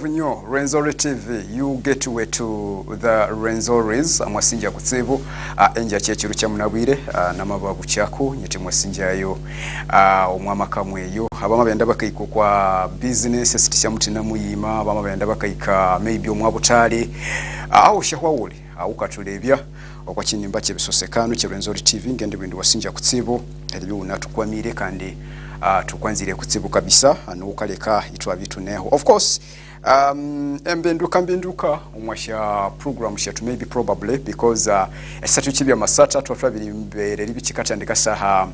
love nyo Renzori TV. You get way to the Renzoris amwasinja kutsibu enja chechiru kya munabwire namababu kyako nyete mwasinja yo omwama kamwe yo abama benda bakayiko kwa business sitisha mutina muyima abama benda bakayika maybe omwabutale aho shahwawuli ukatulebya okwa kinimba kye bisosekano kye Renzori TV ngende bindi wasinja kutsibu elibyo unatukwamire kandi tukwanzire kutsibu kabisa anukaleka itwa bitu neho of course mbinduka umwasha program shetu maybe probably because esatu Ky'Ebyamasatha twatwabiri mbere libikikatandika saha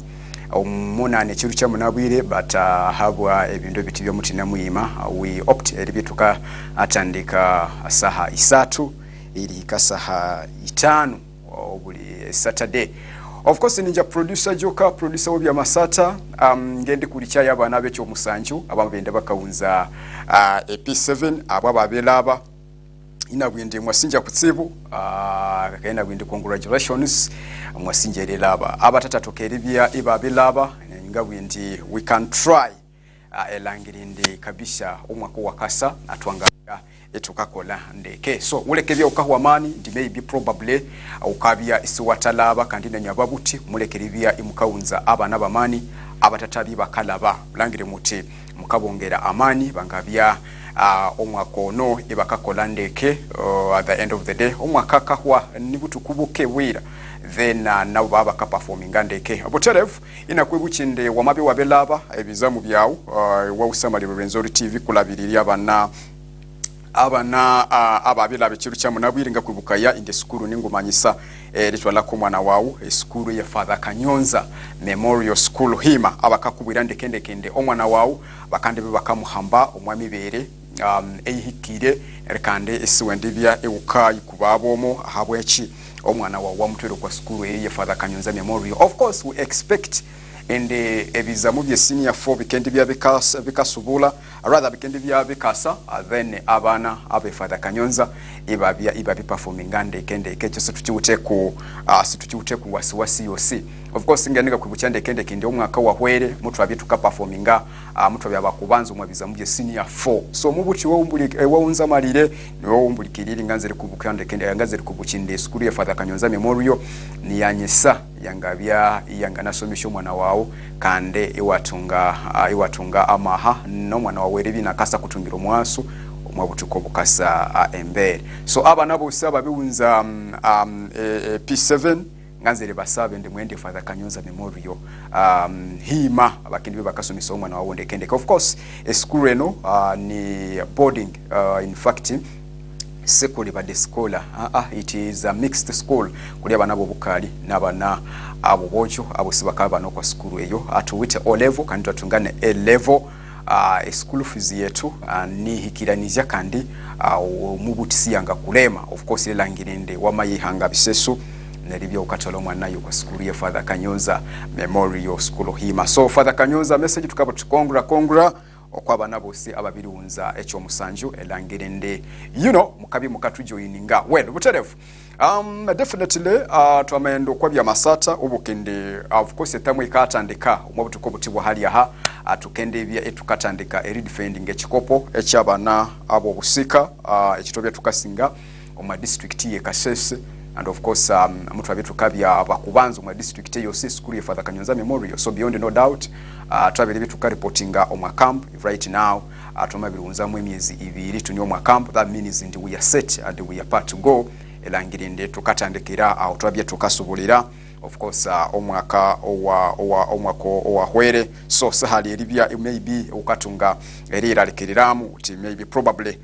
omunane kiru kya munabwire but habwa ebintu biti byo mutina muyima we opt elibituka atandika saha isatu ili kasaha itanu obuli Saturday. Of course ninja producer joka producer Ky'Ebyamasatha ngende kulicha yabana becho musanju ababende bakawunza EP7 ababelaba inabwinde mwasinja kutsibu kakaina bwinde congratulations mwasinja lelaba abatata tokeribya ibabelaba ngabwindi we can try elangirinde kabisha umwako wakasa atwanga etukakola ndeke so mulekebya ukahwamani ndi maybe probably ukabya isiwatalaba kandi nanyababuti mulekeribya imukawunza abana bamani abatatabi bakalaba langire muti mukabongera amani bangabya omwakono ibakakola ndeke at the end of the day omwakaka hwa nibutukubuke wira then nabo baba ka performing ndeke aboterevu inakwebuchinde wamabe wabelaba ebizamu byawo wa usamali Renzori TV kulabiriri abana ababila bekiru kya munabwire nga kwibukaya inde skuru ningumanyisa litwala ko mwana wawu skuru ya Father Kanyonza Memorial School hima abakakubwira ndekende omwana wawu bakande bakamuhamba omwami bere ehikire rekande esiwendibya ewuka ikubabomo habwechi omwana wawu wamutwero kwa skuru ya Father Kanyonza Memorial. Of course we expect and ebizamu bye senior 4 bikendi bya bikasubula rather bikendi bya bikasa then abana abe Father Kanyonza ibabi performing ande kende kecho situchute ku wasiwasi yosi of course ngenika kwibuchande kende kindi omwaka wa hwere mutwa bitu ka performinga mutwa bya bakubanza mu bizamu bye senior 4 so mubuchi wawunza malire niwo umbulikiriri nganzere kubukande kende yanganzere kubuchinde skuru ya Father Kanyonza Memorial ni yanyesa yangabya yanganasomesha mwana wawo kande iwatunga amaha no mwana wawere binakasa kutungira omwasu omwabutuko bukasa embere so abana bose ababiwunza P7 nganzere basabe ndi mwende Father Kanyonza Memorial hima abakindi bakasomesa omwana wawo ndekende of course school eno ni boarding in fact sekoli bade scholar it is a mixed school kuli abana bobukali nabana abo bojo abo sibakaba no kwa school eyo atuwite O level kandi tutungane A level school fees yetu ni hikiranizya kandi mubutisi yanga kulema of course ilangirinde wamayihanga bisesu nelibya ukatola omwana yo kwa school ya Father Kanyonza Memorial School hima so Father Kanyonza message tukaba tukongra okwabana bose ababirunza echo musanju elangirende mukabi mukatu joininga well buterefu definitely twamendo kwa Ky'Ebyamasatha ubukende of course etamwe ikatandika omwabutuko butibwa hali aha atukende bya etukatandika redefending ekikopo ekyabana abo busika ekitobya tukasinga oma district ye Kasese and of course mutwa bitu kabya abakubanza mu district yose school ya Father Kanyonza Memorial so beyond no doubt twabiri bitu ka reportinga omwa camp right now atomabirunza mu emyezi 2 tuni omwa camp that means ndi we are set and we are part to go elangirinde tukatandikira twabye tukasubulira of course omwaka owa hwere so sahali elibya maybe ukatunga erira likiriramu uti maybe probably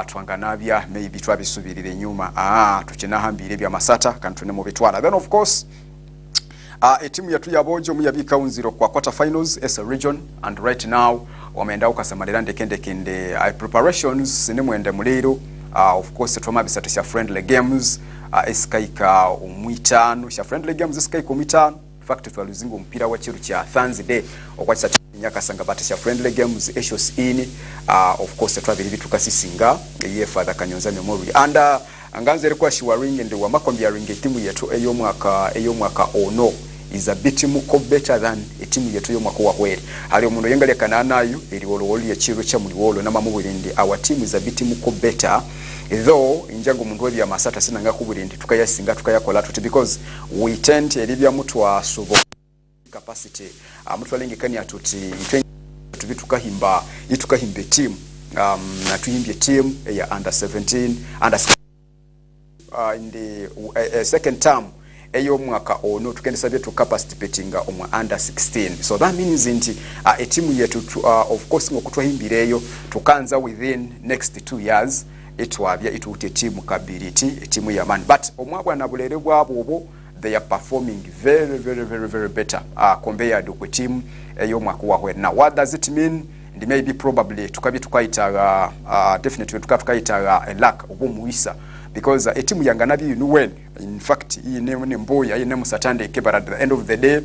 twanganabya maybe twabisubirire nyuma tukinahambire Ky'Ebyamasatha kantune mu bitwala then of course etimu yatu yabojo muyabika unziro kwa quarter finals as a region and right now wameenda ukasamalira ndekende preparations ni mwende muliro of course twamabisatu sha friendly games eskaika umwitano sha friendly games eskaika umwitano fact twaluzinga mpira wa chiru cha Thursday okwatsa nyaka sanga batisha friendly games issues in of course twabiri bitukasisinga ye Father Kanyonza Memorial and anganze rekwa shiwaring ndi wa makombia ring timu yetu eyo mwaka ono is a bit more better than a team yetu y'omwaka wahwere. Ali omuntu yengalekana nayo eri olwoli ekiro kya muliwolo namamubulindi our team is a bit more better though injango omuntu Eki'Ebyamasatha sinanga kubulindi tukayasinga tukayakola tuti because we tend eribya mutwa subo capacity mutwa lengekani atuti tukahimba itukahimbe team na tuyimbye team ya under 17 under in the second term eyo mwaka ono tukendesa byetu capacitatinga omwa under 16 so that means nti a team yetu of course ngokutwahimbireyo tukanza within next 2 years etwabya ituute team kability team ya man but omwabwa na bulere bwabo they are performing very better compared to team eyo mwaka wahwe. Now what does it mean? And maybe probably tukaita definitely tukaita a lack obumuisa because a team yanganabi you know well in fact iyi name mboya iyi name satande ke but at the end of the day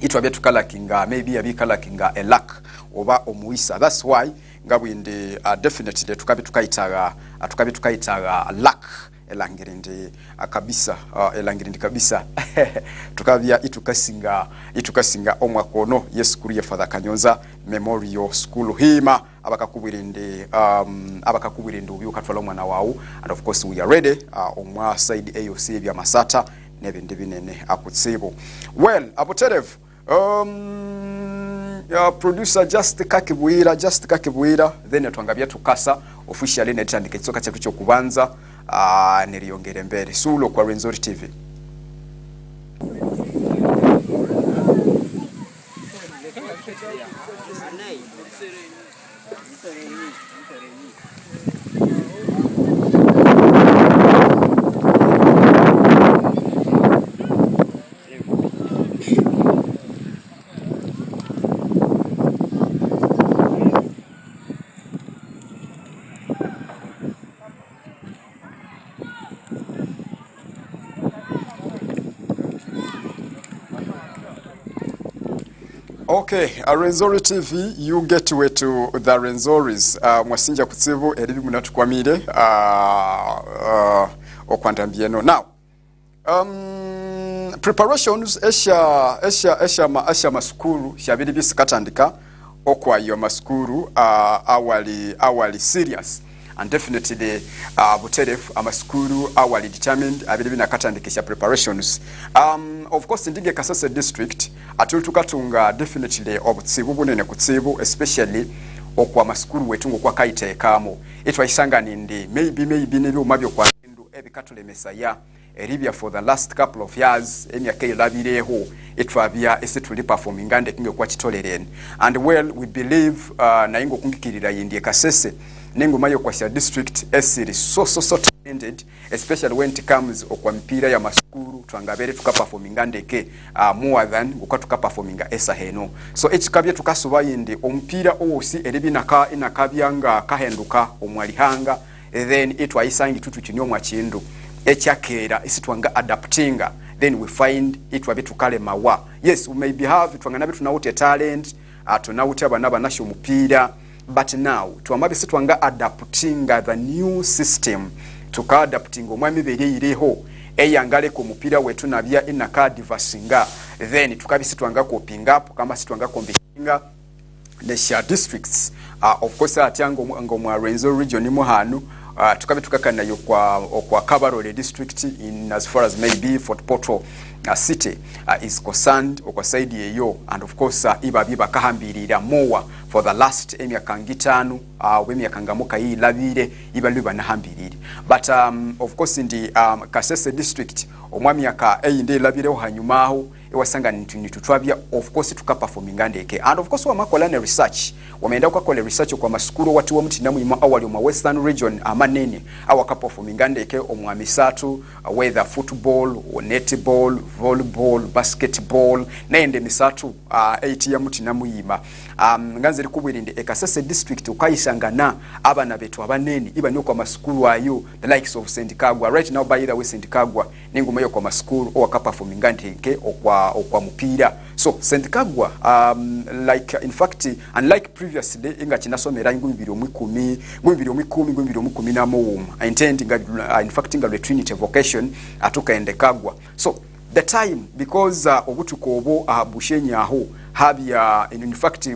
it wabya tukalakinga maybe abikalakinga a lack oba omuisa. That's why ngabwinde definitely tukaita lack elangirindi kabisa elangirindi kabisa tukabya itukasinga omwakono yesukuru ya Father Kanyonza Memorial School hima abakakubwirinde ubyuka twala omwana wawu and of course we are ready omwa side AOC Eki'Ebyamasatha nebindi binene akutsibo. Well apoterev producer just kakibwira then twangabya tukasa officially netandika kitsoka cyatu cyo kubanza niliyongere mbere sulo kwa Renzori TV. Okay, Renzori TV, you get way to the Renzoris. Mwasinja kutsivu eribi munatukwamire okwandambieno. Now, preparations esha maskuru shabiri bisikatandika okwa yo maskuru awali serious and definitely buteref amaskuru awali determined abiri nakatandikisha preparations. Of course ndige Kasese district atulutukatunga definitely obutsibu bunene kutsibu especially okwa maskuru wetungo kwa kaiteekamo etwaisanga nindi maybe nebyo mabyo kwa ndu ebikatulemesa ya eribya for the last couple of years emyaka elabireho etwabya esetuli performing ande kinge kwa kitolereni and well we believe na ingo kungikirira yindi Kasese nengo mayo kwa sha district esiri so talented especially when it comes okwa mpira ya maskuru twangabere tukaperforming andeke more than ukatuka performing esaheno so ekikabye tukasuba yindi ompira osi eribi inakabyanga kahenduka omwalihanga then etwayisangi tutu kinyo mwa kindu ekyakera isitwanga adaptinga then we find itwabe tukale mawa. Yes, we maybe have twangana bitu nawute talent tunawute abana banasho mupira but now tuamabe situanga adaptinga the new system tuka adaptinga omwami bere ireho eyangale ko mupira wetu nabya inaka divasinga then tukabisitwanga ko ping up kama situanga kombikinga the share districts of course atyango ngomwa Renzo region mu hanu tukabe tukakana yo kwa Kabarole district in as far as maybe Fort Portal city is concerned okwa side yeyo and of course ibabiba kahambirira mowa for the last emyaka ngitanu wemyaka ngamuka yi labire ibaluba nahambirira but of course ndi Kasese district omwami yaka eyinde labire hanyumaho ewasanga nitutwabya of course tukaperforming andeke and of course wamakola ne research wameenda kwa research kwa maskuru watu wa mutinamu ima awali wa western region amanene awakaperforming andeke omwami satu whether football or netball volleyball basketball nende misatu 8 ya mutinamu ima nganze likubwirinde Kasese district ukayisangana abana betu abanene iba kwa maskuru ayo the likes of St. Kagwa right now by the way St. Kagwa ningume yo kwa maskuru wakaperforming andeke okwa mupira so St. Kagwa like in fact unlike previously inga kinasomera ingumibiri omukumi na muwum intending in fact inga Trinity vocation atuka ende Kagwa so the time because obutuko obo Bushenyi aho habya in fact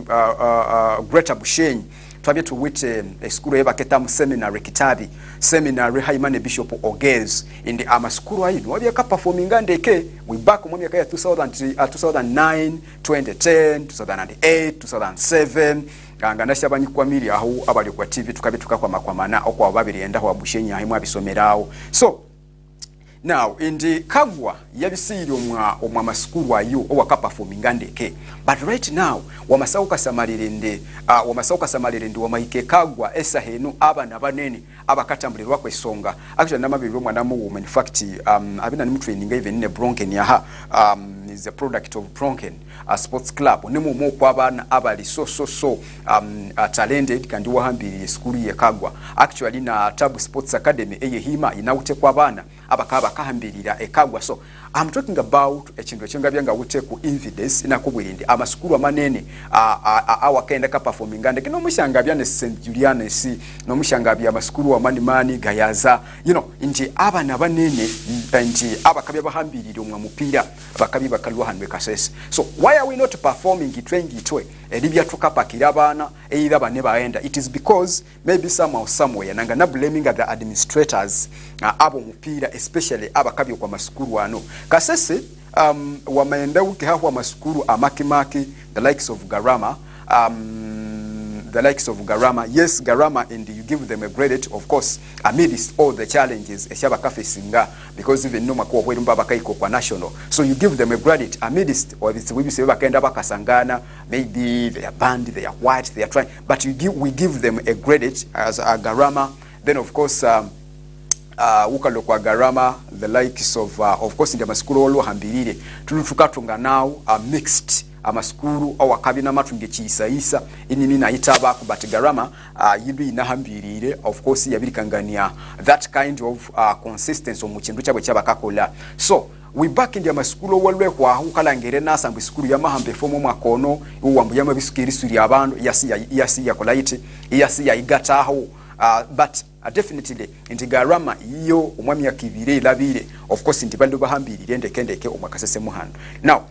Greater Bushenyi twabye tuwite school yebaketa mu seminary Kitabi seminary Haimane Bishop Ogez in the school ayi wabye ka performing ndeke we back mu myaka ya 2009 2010 2008 2007 ganga nashabanyi kwa mili aho abali kwa TV tukabituka kwa makwamana okwa babiri enda wa Bushenyi ahimu abisomerao. So now in the Kagwa yabisiri omwa maskuru ayo owaka performing ndeke, but right now wamasauka samalirende wamaike Kagwa esa henu abana banene abakatambulirwa kwesonga actually namabiri omwana mu woman in fact abina ni training even in Bronken yaha is a product of Bronken sports club nemu mo kwa abana abali so talented kandi wahambiri school ye Kagwa actually na Tabu Sports Academy eyehima inaute kwa abana abakaba kahambirira ekagwa. So I'm talking about ekintu ekyongabyanga wute ku evidence inakubwirinde amasukuru amanene awakenda ka performing ande kino mushangabya ne St Julian's no mushangabya amasukuru amanimani gayaza inji abana banene inji abakabya bahambirira omwa mupira bakabi bakalwa hanwe kasese. So why are we not performing itwe elibya tukapakira abana either bane baenda? It is because maybe somehow somewhere nanga na blaming the administrators abo mupira especially abakabi kwa masukuru ano kasese wamaenda uke hawa masukuru amakimaki the likes of Garama yes Garama, and you give them a credit of course amidst all the challenges eshabaka facinga because even no makuwa bweru mbabakaiko kwa national, so you give them a credit amidst or it's we say bakenda bakasangana maybe they are band, they are white, they are trying, but we give them a credit as a Garama. Then of course ukalo kwa Garama the likes of course in the maskuru olo hambirire tukatunga now mixed amaskuru awakabina matunge chiisa inini na itaba ku but Garama yibi inahambirire of course yabirikangania that kind of consistency mu kintu cyabo cyabakakola. So we back in the maskuru walwe kwa hukalangere nasambu skuru ya mahambe fomo mwakono uwambu yama bisikiri suri abantu yasi ya kolaiti yasi ya igataho but definitely inti Garama iyo umwami ya kibire labire of course inti bandu bahambirire ndekendeke omwakasese muhando. Now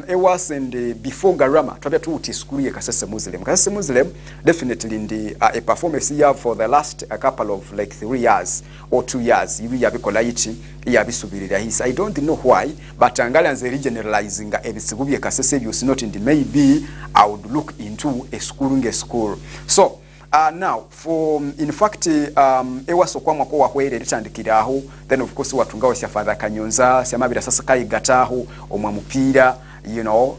it was in the before Garama twabya tuuti school ye Kasese Muslim definitely in the a performance here for the last a couple of like 3 years or 2 years ibi yabikola yichi yabisubirira hisi. I don't know why but angalanze regeneralizing ebisibu bye Kasese byos not in the maybe I would look into a school. So now for in fact ewaso kwa mwako wahwere litandikiraho then of course watungawo Father Kanyonza syamabira sasa kayigataho omwa mupira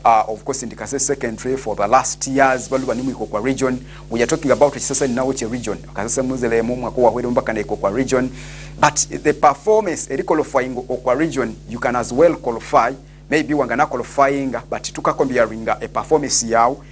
of course in the Kasese secondary for the last years baluba nimu iko kwa region. We are talking about sasa now which region Kasese Muslim mwako wahwere mbaka na iko kwa region, but the performance qualifying kwa region you can as well qualify maybe wangana qualifying but tukakombiaringa a performance yao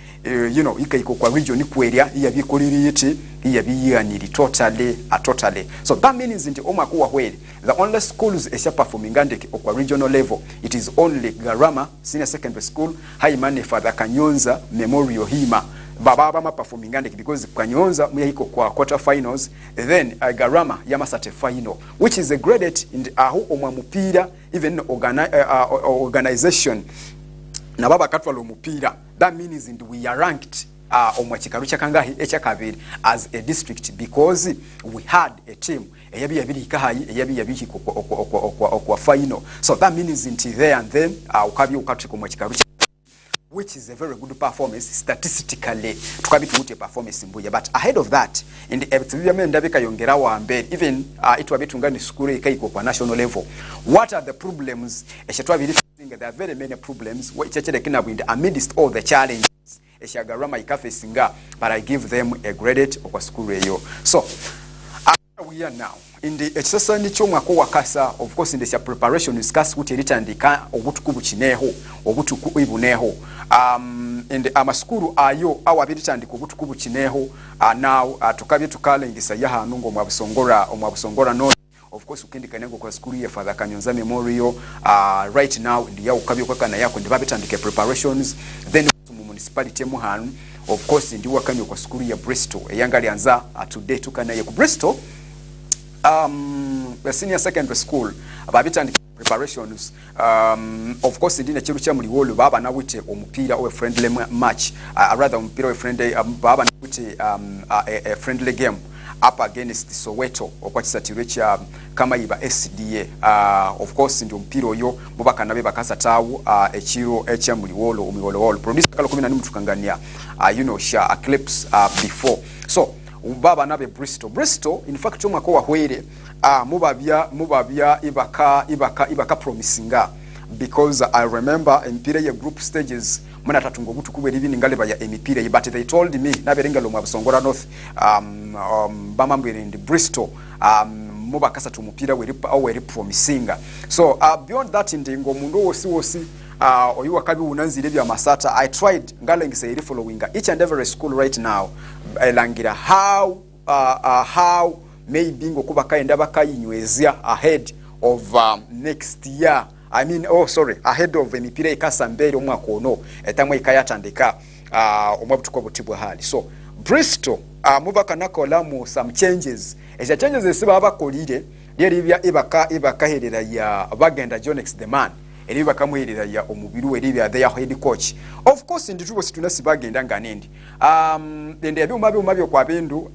ikaiko kwa region kwelya iyabikoliri yiti iyabiyaniri totally. So that means in the omako wahwere the only schools esha performing ande kwa regional level it is only Garama Senior Secondary School, Haimane Father Kanyonza Memorial Hima baba ma performing ande because Kanyonza muyiko kwa quarter finals, then Garama Yamasate final which is a graded in the aho omwa mupira even organization na baba katwa lo mupira. That means we are ranked omwa kikaru kyakangahi ekyakabiri as a district because we had a team eyabi ikahayi eyabi kwa final. So that means there and then ukabi ukatiko omwa kikaru which is a very good performance statistically tukabi tuute performance mbuya. But ahead of that in the ebitibya ndabika yongera wa mbere even itwabitungani school ikaiko kwa national level. What are the problems eshatwabiri? There are very many problems which amidst all the challenges Garama ikafacinga, but I give them a credit kwa school eyo. So we are now in the exercise nicho mwako wakasa of course in the preparation discuss kuti litandika obutukubu chineho obutuku ibuneho in the amaskuru ayo awabitandika obutukubu chineho now tukabye tukalengisa yaha nungo mwabusongora no. Of course ukendika nengo kwa school ya Father Kanyonza Memorial right now ndi ya ukabyo kwa kana yako ndi babitandike preparations, then mu municipality muhanu of course ndi wakanyo kwa school ya Bristol eyangali anza today tukana ya ku Bristol the Senior Secondary School babitandike preparations of course ndine chiru kya muliwolo baba nawite omupira o friendly match rather omupira o friendly baba nawite a friendly game up against Soweto okwa Ekisathiro kya Ky'Ebyamasatha SDA of course ndi omupira oyo mubaka nabe bakasatawo ekiro ekya muliwolo omuliwolo producer kalo 10 mutukangania sha clips before so baba nabe Bristol in fact omwako wahwere mubabya ibaka promisinga because I remember empire ye group stages muna tatungo butu kubera ibini ngale ya emipira but they told me naberengalo mu Busongora North bamambwere ndi Bristol mubakasa tumupira weri promisinga so beyond that ndingo mundu wosi oyu wakabi unanzire Ekisathiro I tried ngale ngisayiri following each and every school right now elangira how maybe ngokuba kaenda bakayinywezya ahead of next year ahead of emipira ikasambere omwaka ono etamwe ikayatandika omwabutuko butibwa hali so Bristol mubaka nakola mu some changes eja changes esiba abakolire lyeri bya ibakaherera ya bagenda Jonex the man eri bakamuherera ya omubiru eri bya their head coach of course nditubo situnasi bagenda nganendi ende yabyuma byo kwa bindu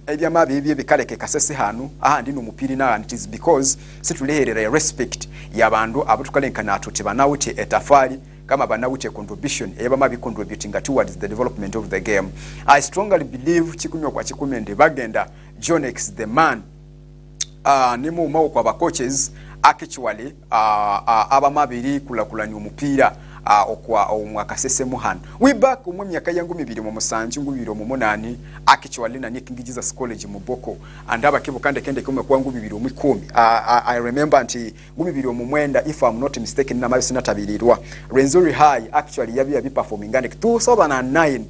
ebyamabi ebye bikaleke kasese hanu ndino mupiri na and it is because situleherera ya respect ya bandu abutukalenkana atuti banawuti etafari kama banawuti contribution eyabamabi contributing towards the development of the game. I strongly believe chikumyo kwa chikumende bagenda Jonex the man nimu mawo kwa coaches actually abamabiri kulakulanya omupira okwa omwaka sese muhano we back mu myaka yangu 2007 actually na King Jesus College mu Boko andaba kibo kande kumwe kwa 2010 I remember anti 2009 if I'm not mistaken na mabisi natabirirwa Renzori High actually yabi performing and 2009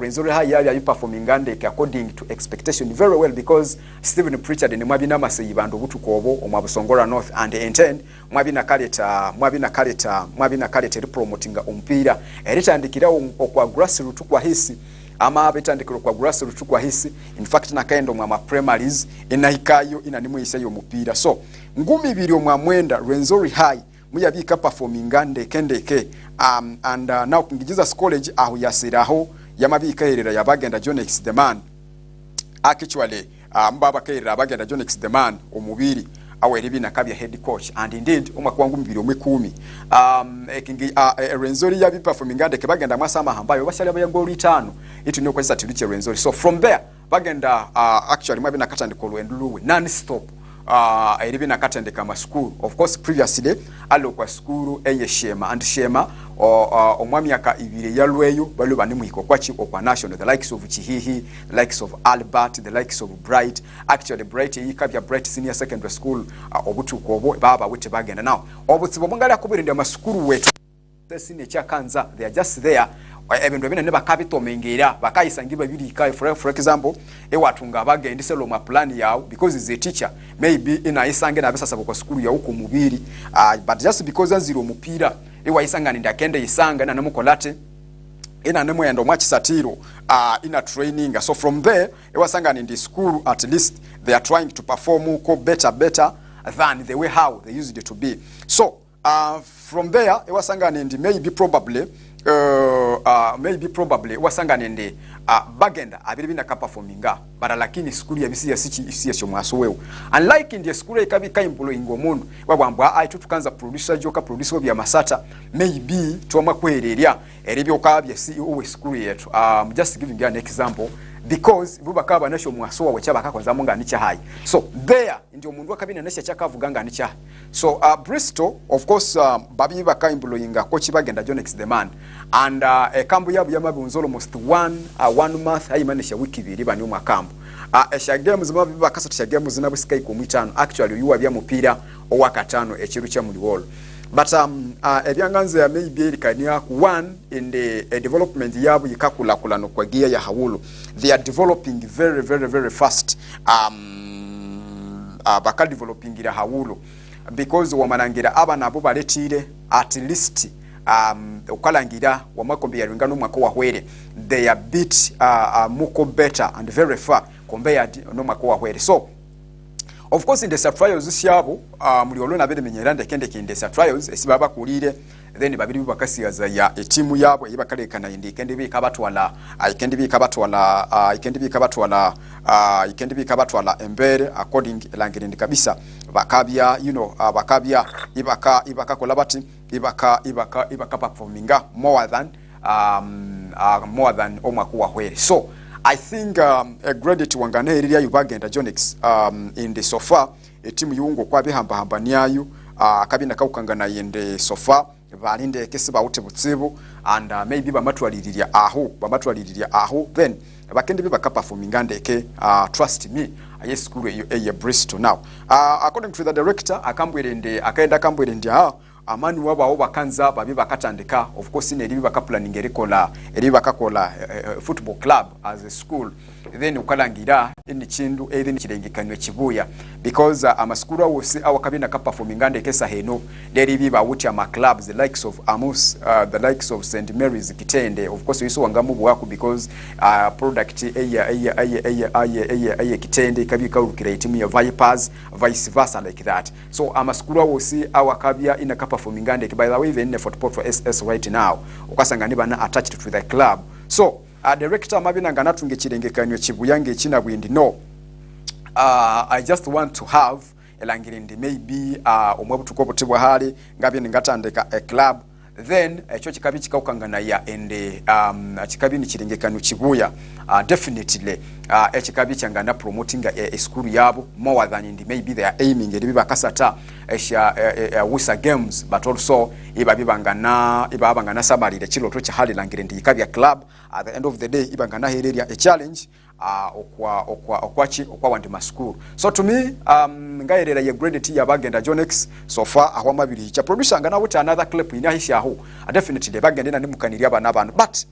Renzori High yabi performing and according to expectation very well because Stephen Pritchard ni mwabina maseyi bandu butukobo omwabusongora North and intend mwabina kaleta promoting ompira eritandikira okwa grassroots kwa hisi ama betandikira kwa grassroots kwa hisi in fact nakaendo mwa primaries inahikayo inanimu yiseyo mupira so ngumi biri mwamwenda Renzori High muyabika performing ndeke and now King Jesus College aho yasiraho yamabika herera yabagenda Jonex the man actually mbaba kaira abagenda Jonex the man omubiri aweribi nakabya head coach and indeed omwaka wangu 2010 Renzori yabi performing ndeke bagenda masama hambayo bashali abayango 5 itu nyo kwa Ekisathiro Renzori so from there bagenda actually mwabi nakatandika olwenduluwe non stop eribi nakatandika ma school of course previously alo kwa school Shema and Shema omwami yaka 2 yalweyo balo bani muhiko kwachi okwa national the likes of Chihihi the likes of Albert the likes of Bright actually Bright yikabya Bright senior secondary school obutuko obo baba wete bagenda now obutsibo mungala akubirinde ama school wetu sesine chakanza they are just there ebintu ebine bakabitomengeera bakayisangiba biri kai for example ewatunga bagenda iselo ma plan yawo because is a teacher maybe inayisange na besasa kwa school ya uko mubiri but just because anziro mupira ewayisanga ndakende isanga na namukolate ina nemo yando mwa Ekisathiro ina training so from there ewasanga in the school at least they are trying to perform better than the way how they used it to be so from there ewasanga and maybe probably wasanga nende bagenda abiri bina ka performinga bara lakini school ya bisi ya sichi cyo mwaso wewe unlike in the school ikabika employing omundu babwambwa tukanza producer joka producer Ekibyamassatha maybe twama kwereria eribyo kabya CEO we school yetu I'm just giving you an example because bubakaba nasho mwaso wawe cyabaka kwanza munga nicha hayi so there ndio mundu akabina nasha cyakavuganga nicha so Bristol of course babi baka employing coach bagenda Jonex the man and kambu yabu yamabunzo almost one month ayimanisha wiki 2 bani umwakambu esha games mabi bakasata games nabusika iko mwitano actually yuwa bya mupira owakatano ekiru kya muliwolo but ebyanganze ya maybe elikania one in the development yabu yikakula no kwa gia ya hawulu they are developing very fast baka developing ira hawulu because wamanangira aba nabo baletire at least ukalangira wamakombe ya ringano mwako wahwere they are bit muko better and very far compared no mwako wahwere so of course in the trials syabo muli olona bere menyera ndekende kinde trials esibaba kulire then babiri bakasigaza ya etimu yabo yibakalekana indi kendi bikabatwala ikendi bikabatwala embere according langire ndi kabisa bakabya bakabya ibaka kola bati ibaka performinga more than omwaka wahwere. So I think a credit wangana area yubagenda Jonix in the sofa etimu yungo kwa bihamba hamba niayu kabina kaukangana yende sofa balinde kesiba ute butsibu and maybe bamatwaliriria aho then bakende bibaka performinga ndeke trust me aye school eye Bristol now according to the director akambwerende akaenda kambwerende amani wabo bakanza babi bakatandika of course ne ribi bakaplanning erikola football club as a school then ukalangira indi chindu then kirengekanwe kibuya because amaskuru awose awakabina ka performing ande kesa heno ribi bawuti ama clubs the likes of Amos the likes of St Mary's Kitende of course yiso wangamu bwako because product Kitende kabika urukira team ya Vipers vice versa like that. So amaskuru awose awakabya ina performing and by the way even effort for SS right now ukasanga nibana attached to the club. So director mabina ngana tunge kirengekanyo kibuyange kina bwindi no I just want to have elangirindi maybe omwabutuko butibwa hali ngabye ngatandika a club then echo kikabi kikaukangana ya ende kikabi ni kirengekanyo kibuya definitely ekikabi kyangana promoting a school yabo more than indi maybe they are aiming eri bakasata wisa games but also ibabangana sabalire kiloto kya hali langire ndi ikabya club at the end of the day ibangana hereria a challenge okwa wandi school. So to me ngairera ye graded ya bagenda Jonix so far aho mabiri cha producer ngana wuta another clip ina hisha aho definitely bagenda na nimukaniriya bana abantu but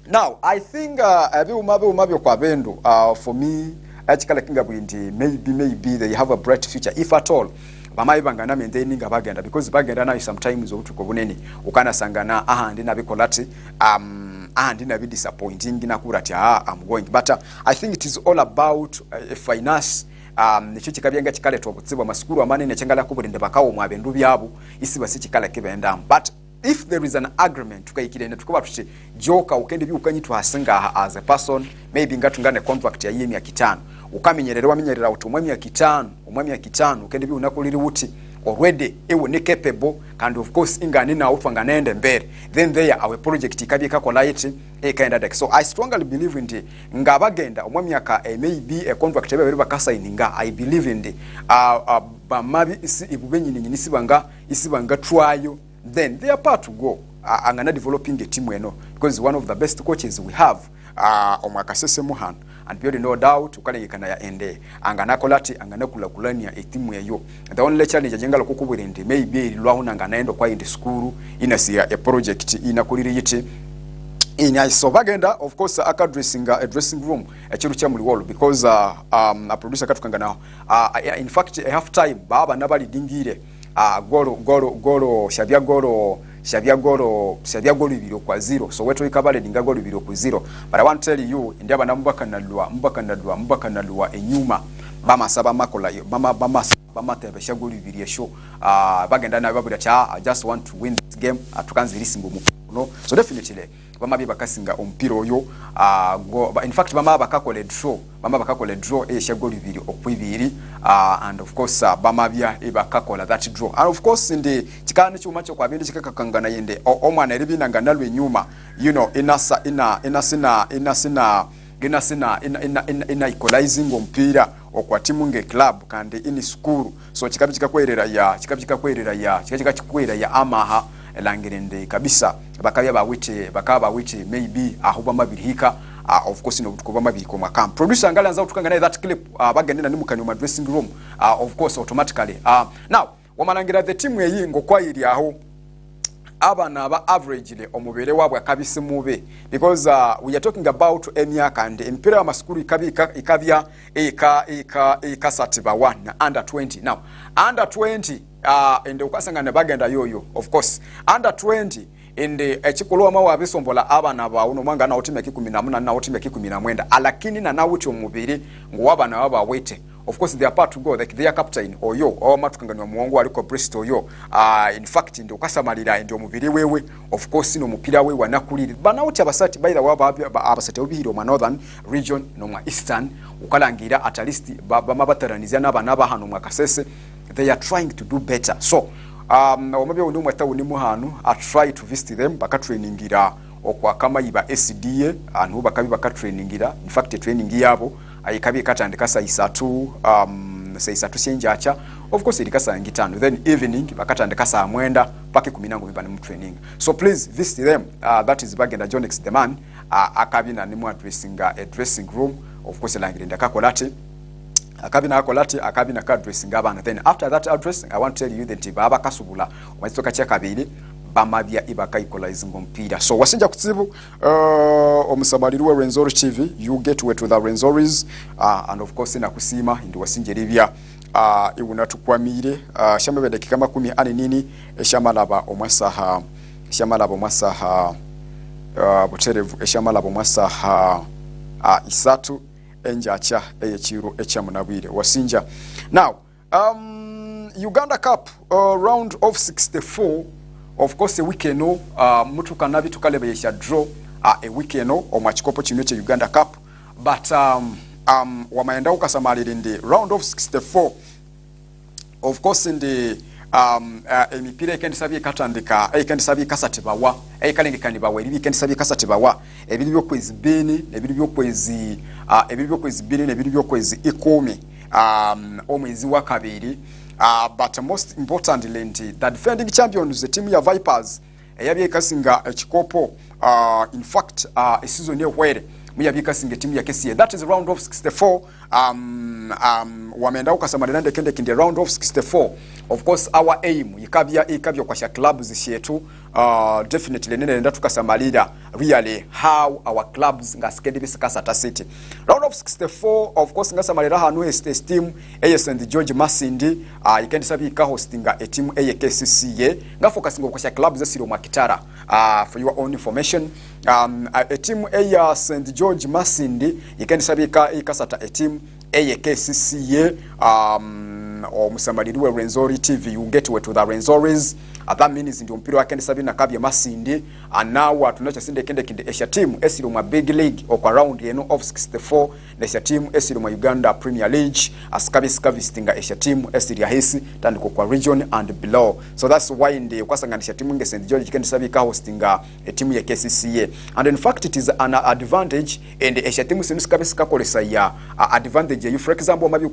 now I think abi umabyo kwa bendo for me achikala kinga bwindi maybe they have a bright future if at all bamayi bangana maintaining bagenda because bagenda na sometimes obutuko bunene ukana sangana ahandi nabikolati and in a bit disappointing in akurati I'm going but I think it is all about finance nicho kikabyenga kikale twabutsibwa maskuru amane nechangala kubulinde bakawo mwabendu byabo isi basi kikale kibenda but if there is an agreement tukayikirene tukuba tuti joka ukende bi ukanyitu hasinga as a person maybe ngatungane contract ya yemi ya kitano ukamenyerera utumwami ya kitano ukende bi unakuliri wuti already ewe ne capable and of course ingane na utwanga nende mbere then there our project ikabi kakola yiti ekaenda dek. So I strongly believe in the ngabagenda omwamyaka maybe a contract ebe bakasaininga I believe in the bamabi isi ibubenyini isibanga twayo then they are part to go angana developing a team eno because one of the best coaches we have omwaka sese muhan and beyond no doubt ukalengekana ya ende angana kolati angana kulakulania etimu yayo the only challenge ajengala kokubwirende maybe lwauna angana endo kwa indi school inasiya a project inakuliri yiti ina so bagenda of course a dressing room ekiru kya muli wall because a producer katukangana in fact a half time baba nabali dingire golo Shabia golo 2-0 so wetu ikabale dinga golo 2-0 but I want to tell you ndiaba na mbaka nalwa enyuma bama saba makola yo bama tebesha golo 2 show bagenda na babura cha I just want to win this game atukanzirisi ngomu no so definitely bama bibakasinga ompiro oyo in fact bama bakakole draw esha golo 2-2 and of course bama bya ibakakola that draw and of course indi kikani cyuma cyo kwabindi kikakangana yende omwana eribinanga nalwe nyuma you know ina equalizing ompira okwa timu nge club kandi ini school so kikabikakwerera ya amaha elangirende kabisa bakabya bawite maybe ahuba mabirihika of course no butuko bamabiri ko makam producer ngala nza utukanga na that clip bagenda nimukani mu dressing room of course automatically now wamanangira the team yeyi ngokwa iri aho abana ba average le omubere wabwe akabisi mube because we are talking about emyaka and empira ya maskuru ikabya Ekisathiro 1 under 20 now under 20 ende ukasangana bagenda yoyo of course under 20 ende echikolwa mawa abisombola abana ba uno mwanga na otime 14 na otime 19 alakini na nawuti omubiri ngo abana baba wete of course they are part to go like their captain oyo matukanganya muwongo aliko Bristol oyo in fact ndio kasamalira ndio mubiri wewe of course no mupira we wanakulira banauti abasati by the way abasati obihiro mu northern region no mu eastern ukalangira at least bamabataraniza n'abana hano mu Kasese they are trying to do better. So omabye undi mwata uni muhanu I try to visit them bakatrainingira okwa kama iba SDA anu bakabi bakatrainingira in fact training yabo ayikabi katandika saa 3 saa 3 senjacha of course ilikasa ngitano then evening bakatandika saa 9 pake 10 bibane mu training. So please visit them that is Bagenda Jonix the man akabina ni mu dressing room of course langirinda kakolate akabina akolate akabina ka dressing abana then after that address I want to tell you that baba kasubula omazitoka kya kabiri bamabya ibaka equalize ngompira. So wasinja kutsibu omusamaliri wa Renzori TV you get to the Renzoris and of course na kusima ndi wasinjeribya ibuna tukwamire shamebe dakika 10 nini eshamalaba omwasaha buterevu eshamalaba omwasaha isatu enjacha eyekiro ekyamunabwire wasinja. Now Uganda Cup round of 64 of course a weekend mutukana bitukalebe yesha draw a weekend omwachikopo kino kye Uganda Cup but wamaenda ukasamalira in the round of 64 of course in the emipira ekendisabye katandika ekendisabye kasatibawa ekalengekani bawe ebi ekendisabye kasatibawa ebiri byokwezi bini ebiri byokwezi bini nebiri byokwezi 10 omwezi wa kabiri but most importantly the defending champions the team ya Vipers eyabye kasinga ekikopo in fact a season yewere muyabika singe team ya KCA that is round of 64 wamenda ukasamalira ndekende kinde round of 64 of course our aim ikabya kwa sha clubs shetu definitely nenda tukasamalira really how our clubs ngaskedi bisikasata city round of 64 of course ngasamalira hanu team St George Masindi ikendi sabi ka hostinga a team KCCA nga focusinga kwa sha clubs zesiro makitara for your own information a team St George Masindi ikendi sabi ka ikasata a team KCCA omusamaliri wa Renzori TV you get to the Renzoris that means ndio mpira wake ndi na kabya Masindi and now tunacha sinde kende Asia team esiro ma big league okwa round yeno of 64 na Asia team esiro ma Uganda Premier League askabi stinga Asia team esiri hisi tandiko kwa region and below. So that's why ndi kwasanganisha timu nge St George kendi sabi ka hostinga a team ya KCCA and in fact it is an advantage and Asia team sinuskabi sikakolesa ya advantage you for example mabi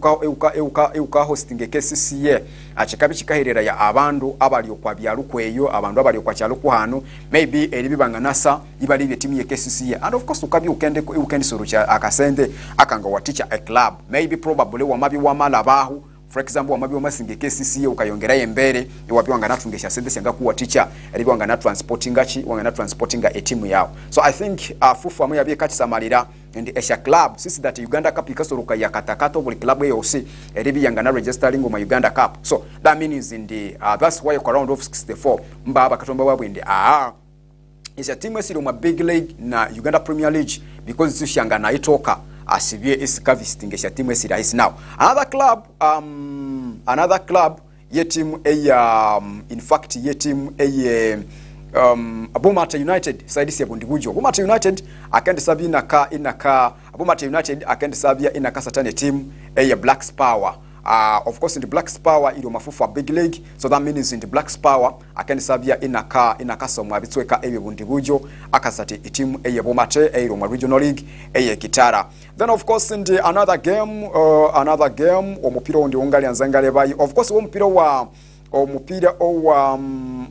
uka hosting KCCA achikabi chikaherera ya abandu abali okwa byalukweyo abandu abali okwa cyaluku hano maybe elibibanga nasa ibali bye team ya KCCA and of course ukabi ukende soro cha akasende akanga waticha a club maybe probably wamabi wamalabahu for example wamabi wamasinge KCCA ukayongera yembere iwapi wanga natungesha sende senga kuwa teacher elibi wanga na transportinga a team yao. So I think fufu amoya bye kati samalira and Asia club since that Uganda Cup ikasoroka ya katakata buli club yose elibi yanga na registering mu Uganda Cup. So that means in the that's why around of 64 mbaba katomba wabwende Asia team esiro mu big league na Uganda Premier League because tushanga na itoka asibye isikavistingesha team esira is now another club ye team in fact ye team Abomata United side ya Bundibujo Abomata United akende sabina ka inaka Abomata United akende sabia inaka satane team Black Power of course in the Black Power ilo mafufa big league so that means in the Black Power akende sabia inaka somwa bitweka Bundibujo akasate team Bomate ilo regional league Kitara. Then of course in the another game omupira ondi ongali anzangale bayi of course omupira wa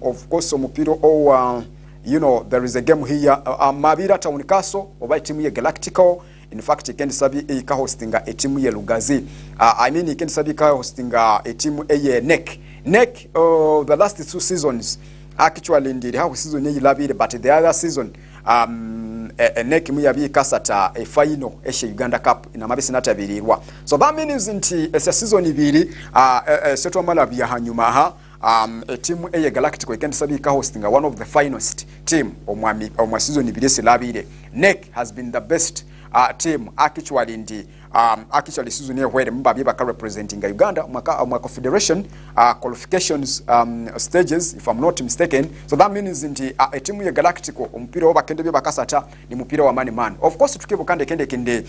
of course omupira you know there is a game here Mabira Town Castle oba team ya Galactical in fact ikendi sabi ka hostinga a team ya Lugazi I mean ikendi sabi ka hostinga a team NEC the last 2 seasons actually indeed how season ye labire but the other season NEC muyabi kasata a final eshe Uganda Cup ina mabisi natabirirwa. So that means nti esa season ibiri seto malabi ya hanyuma a team Galactical ikendi sabi ka hostinga one of the finest team omwa season ibiri silabire. NEC has been the best team actually ndi actually season where mbabye baka representing Uganda mwaka federation qualifications stages if I'm not mistaken. So that means ndi a team ya Galactico omupira obakende bye bakasata ni mupira wa man. Of course tukebukande kende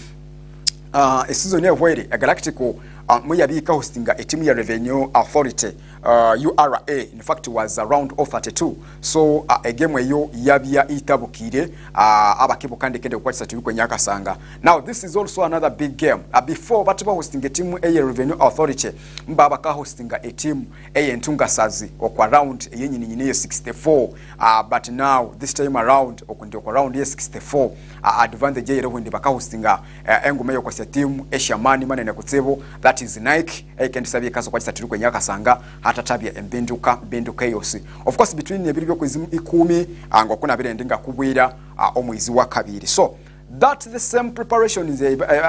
a season where a Galactico muyabika hostinga a team ya Revenue Authority URA in fact was around 32. So a game eyo yabya itabukire abakebukande kende kwatsa tuli kwenyaka sanga. Now this is also another big game. Before batuba hosting a team a Revenue Authority mbaba ka hostinga a team a Ntunga Sazi okwa round yenyinyine 64 but now this time around okundi okwa round 64 advantage yero ndi baka hostinga engumeyo kwa team eshamani manene kutsebo that is Nike kendi sabi kaso kwatsa tuli kwenyaka sanga hata tabia embenduka yose. Of course between ebiri byo kwizimu 10 ngokuna bire ndinga kubwira omwizi wa kabiri. So that the same preparation is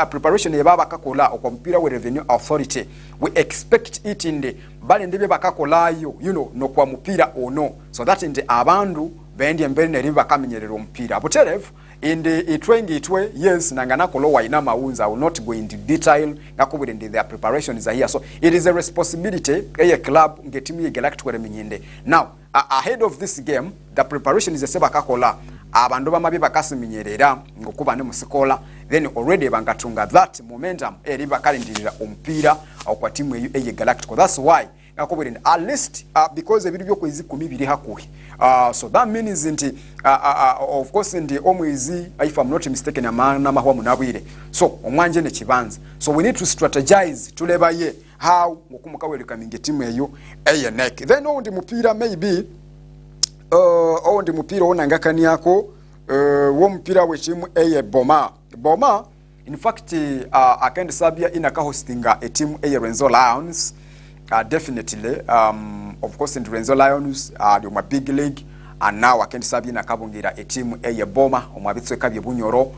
preparation yebaba kakola okompira we Revenue Authority we expect it in the bali ndibe bakakolayo no kwa mupira ono so that in the abandu bendi embere ne riba kamenyerero omupira buterevu in the training itwe yes nangana kolo waina maunza I will not go into detail ngakubire in their preparation is here. So it is a responsibility a club ngetimu ye Galactic minyinde. Now ahead of this game the preparation is a seba kakola abandu bamabi bakasimenyerera ngokuba ne musikola then already bangatunga that momentum eri bakalindirira ompira kwa timu eye Galactico. That's why ngakubire at least because ebiri byo kwezi 10 biri hakuhi so that means nti of course ndi omwezi if I'm not mistaken amana mahwa munabwire so omwanje ne kibanza so we need to strategize tuleba ye how ngokumuka welcoming timu eyo eye neck then on ndi mupira maybe ndi mupira onangakani yako wo mupira wechimu eye Boma in fact akende sabia inaka hostinga a team eye Renzo Lions definitely of course in Renzo Lions the my big league and now akende sabia nakabungira a team eye Boma omwabitswe kabye bunyoro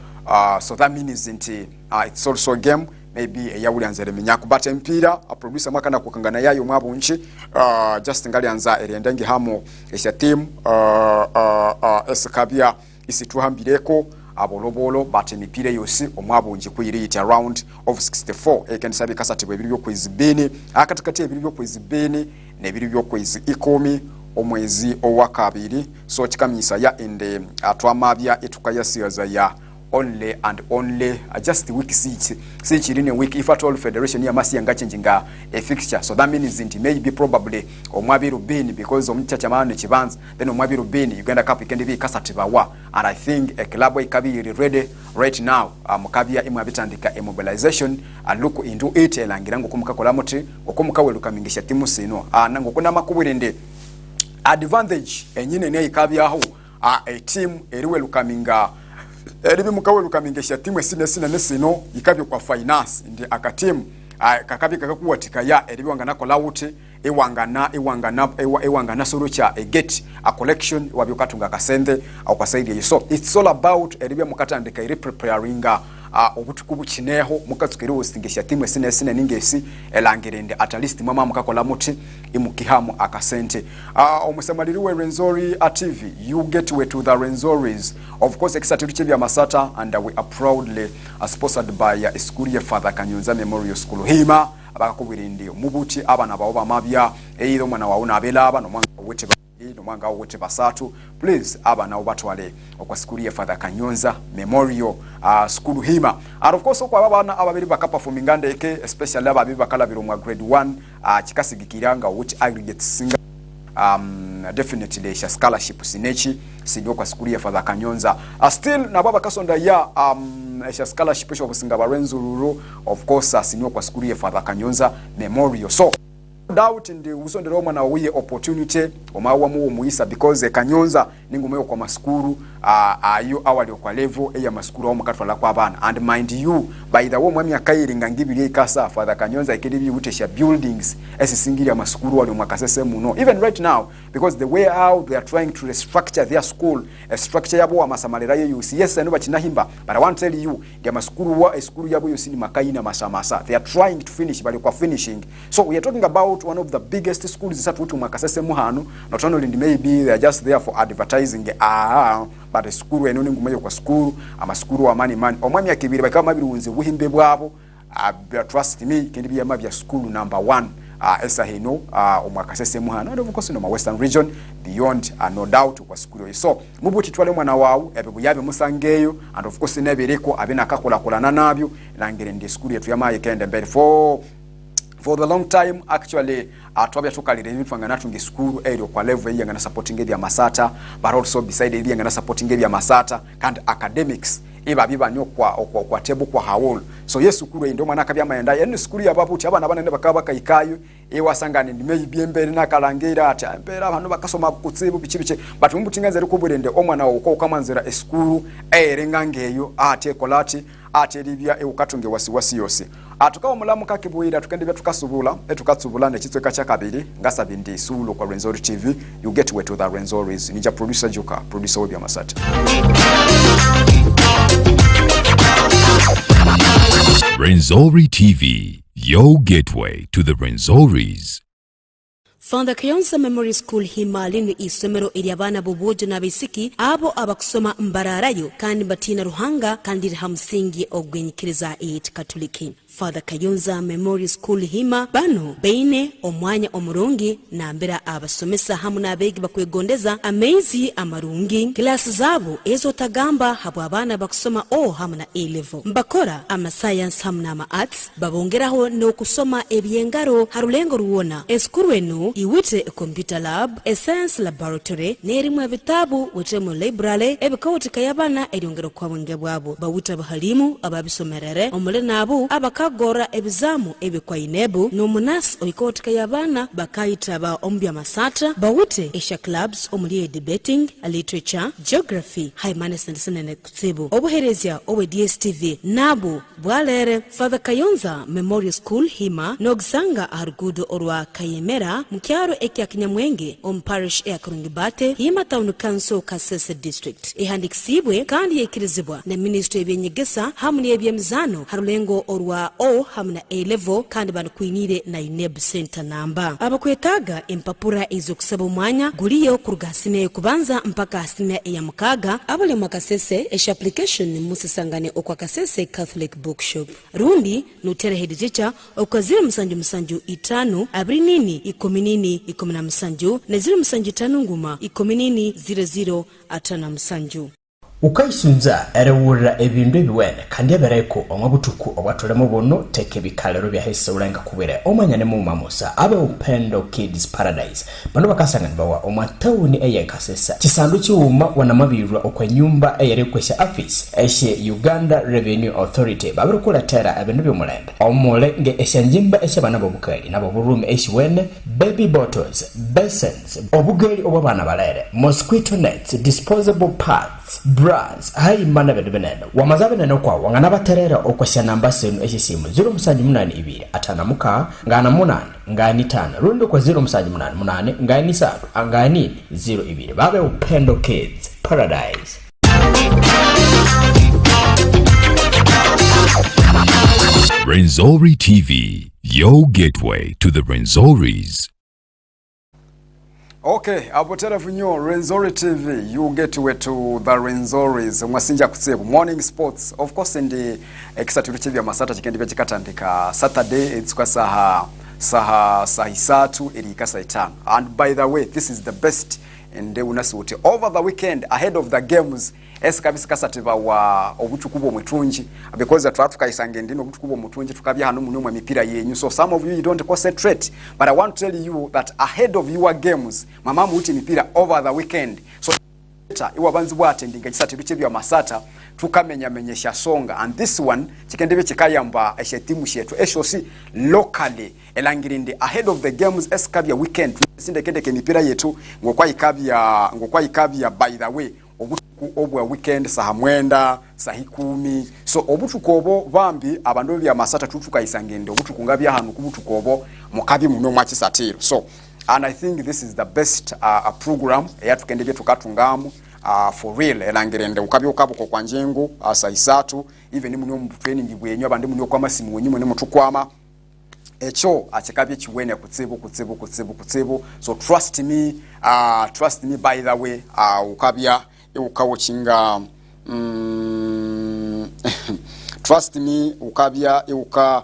so that means it's also a game maybe yawulianzere minyako but empira a producer makana kukangana yayo mwabunchi just ngali anza eriendangi hamo esha team esakabia isituhambireko abolobolo but emipira yosi omwabunji kuyirita around of 64 ekensabe kasatibwe ebiri byo kwezibeni akatakati ebiri byo kwezibeni nebiri byo kwezi 10 omwezi owakabiri so kikamisa ya ende atwamabya etukaya siyaza ya only and only just week six in a week if at all federation ya masi yanga changing a fixture so that means it may be probably omwabiru bini because omchacha mane chibanza then omwabiru bini Uganda Cup can be kasatiba wa and I think a club ikabi ready right now mukabya imwabitandika a mobilization and look into it elangirango kumukakola moti okumuka welukamingisha timu sino nango kuna makubirinde advantage enyine ne ikabyaho a team eriwe lukaminga eribi mukawe lukamingesha timu esine nesino ikabyo kwa finance ndi akatimu kakabi kakakuwatika ya eribi wangana kola wuti ewangana solucha a get a collection wabyokatunga kasende au kwasaidi so it's all about eribi mukatandika iri preparinga obutukubu kineho mukatsukiri hostingesha timu esine ningesi elangerende at least mama mukakola muti imukihamu akasente omusamaliriwe Renzori TV you get way to the Renzoris of course Ekisathiro Ky'Ebyamasatha and we are proudly sponsored by school ya Father Kanyonza Memorial School hima abakakubirinde mubuti abana bawo bamabya eyiro mwana wawo nabelaba no mwanga wete no mwanga wote basatu please abana obatwale okwa school ya Father Kanyonza Memorial School hima and of course okwa abana ababiri bakaperforminga ndeke especially ababiri bakalabiro mu grade 1 kikasigikiranga which aggregate singa definitely a scholarship sinechi sinyo kwa school ya Father Kanyonza still na baba kasonda ya a scholarship of singa barenzururu of course sinyo kwa school ya Father Kanyonza Memorial so doubt in the usondero mwana wiye opportunity omawa mu muisa because Kanyonza ningumeyo kwa maskuru ayo awali kwa level eya maskuru omukatwala kwa bana and mind you by the way mwami akayiringa ngibiri ikasa Father Kanyonza ikedibi utesha buildings esisingira maskuru wali mwakasese muno even right now because the way how they are trying to restructure their school a structure yabo amasamalera yo yes anu bakinahimba but I want to tell you the maskuru wa school yabo yosini makayina masamasa they are trying to finish but kwa finishing so we are talking about out one of the biggest schools that we Makasese Muhanu. Not only maybe they are just there for advertising, but a school when only ngumayo kwa school, ama school wa mani omwami akibiri bakaba mabiri unze buhimbe bwabo. Trust me, can be a mabia school number 1. Esahino Omakasese Muhanu, and of course in my western region beyond no doubt kwa school. So mubuti twale mwana wawu ebebuyabe musangeyo, and of course nebireko abina kakola kolana nabyo langere ndi school yetu yamaye kende mbere for the long time actually twabya tukalire bitwanga natunge school ero kwa level yanga na supporting Ekisathiro, but also beside it yanga na supporting Ekisathiro and academics iba biba nyo kwa table kwa hawol. So yes school ndo mwana Ky'Ebyamayenda yani school ya babuti abana banene bakaba kayikayo ewasangane ndime ibyembere nakalangira ati ambera abantu bakasoma kutsibu bikibice but mbutinganze rikubulende omwana uko kamanzira e school erengangeyo ate kolati ate libya eukatunge wasiwasi yose atukawo mulamu kakibwira tukendebya tukatsubula nekitsweka kya kabiri ngasaba ndi isulo kwa Rwenzori TV. You get way to the Rwenzoris. Ninja producer Joka, producer Ekisathiro. Rwenzori TV, your gateway to the Rwenzoris. Father Ky'Ebyamasatha Memory School Himali ni isomero ili abana bobojo na bisiki abo abakusoma mbararayo kandi batina ruhanga kandi hamsingi ogwenyikiriza Katoliki. Father Ky'Ebyamasatha Memory School Hima bano beine omwanya omurungi na mbera abasomesa hamu n'abegi bakwegondeza amezi amarungi klasi zabo ezo tagamba habo abana bakusoma hamu na A-level mbakora ama science hamu na ama arts babongeraho no kusoma ebyengaro harulengo ruwona eskuru enu iwite computer lab science laboratory nerimwe bitabu wite mu library ebikawutika yabana eryongero kwa bwenge bwabo bawuta bahalimu ababisomerere omule nabo abakagora ebizamu ebikwa inebu n'omunasi oikotika yabana bakayita ba Eki'Ebyamasatha bawute esha clubs omuli debating literature geography humanity and kutsibu obuherezya owe DSTV nabo bwalere. Father Ky'Ebyamasatha Memorial School Hima nogsanga arugudo orwa Kayemera mukyaro ekya Kinyamwenge parish ya Kurungibate Hima Town Council Kasese District ehandikisibwe kandi yekirizibwa na Ministry y'Ebyengesa hamu n'ebyemizano harulengo orwa hamna A-level kandi banukwinire na INEB center number abakwetaga empapura izo kusaba umwanya guliyo kurugasine kubanza mpaka asine ya mukaga abale makasese esha application musisangane okwa Kasese Catholic Bookshop rundi nutere hediticha okwazira musanju itanu abrinini ikominini ikomina musanju na zira musanju itanu nguma ikominini 00 atana musanju ukaisunza erewura ebindu ebiwene kandi ebereko omwabutuku obwatolemo bono teke bikalero bya hese ulenga kubere omanyane mu mamusa abe Upendo Kids Paradise bano bakasangana bawa omwatawuni eye Kasese kisandu kiwuma wanamabirwa okwenyumba eyerekwesha office eshe Uganda Revenue Authority babirukula tera ebindu byomulende omule nge eshanjimba eshe bana bobukali nabo burume eshe wene baby bottles basins obugeli obabana balere mosquito nets disposable pads bras hai mana bebenene wamazabenene kwa wangana baterera okwasha namba senu esisimu 082 atana muka ngana munane ngani tana rundo kwa 078 ngani satu angani 02 babe Upendo Kids Paradise. Rwenzori TV, your gateway to the Rwenzoris. Okay, abotera vinyo Rwenzori TV, you get way to the Rwenzoris. Mwasinja kutsibu morning sports. Of course in the Ekisathiro Ky'Ebyamasatha chikendi chikatandika Saturday it's kwa saha isatu erika saitano. And by the way, this is the best in the unasuti over the weekend ahead of the games. Ekisathiro wa obutukubo mwetunji because twatuka isange ndino obutukubo mwetunji tukabya hanu munyuma mipira yenyu. So some of you don't concentrate, but I want to tell you that ahead of your games mama muti mipira over the weekend. So iwa banzi bwa attending Ekisathiro Ky'Ebyamasatha tukamenya menyesha songa, and this one chikendebe chikayamba eshetimu shetu eshosi locally elangirinde ahead of the games eskabya weekend sindekende ke mipira yetu ngokwa ikabya by the way obwa weekend saha mwenda sahi 10. So obutukobo bambi abandu Eki'Ebyamasatha tutuka isangende obutukunga bya hanu kubutukobo mukabi muno mwa Ekisathiro. So and I think this is the best program eyatukendebye tukatungamu for real elangirende ukabi okabo kwa njengo asa isatu even muno mu training bwenyu abandi muno kwa masimu wenyu muno mutukwama echo achikabye chiwene kutsibu. So trust me by the way, ukabya ukawo chinga trust me ukabya uka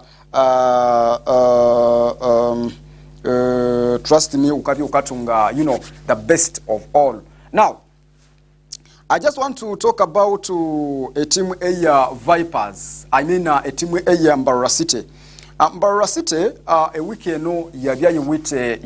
trust me ukabya ukatunga, you know, the best of all. Now I just want to talk about a team A Vipers. I mean a team A Mbarara City. Mbarara City a weekend no yabya yiwite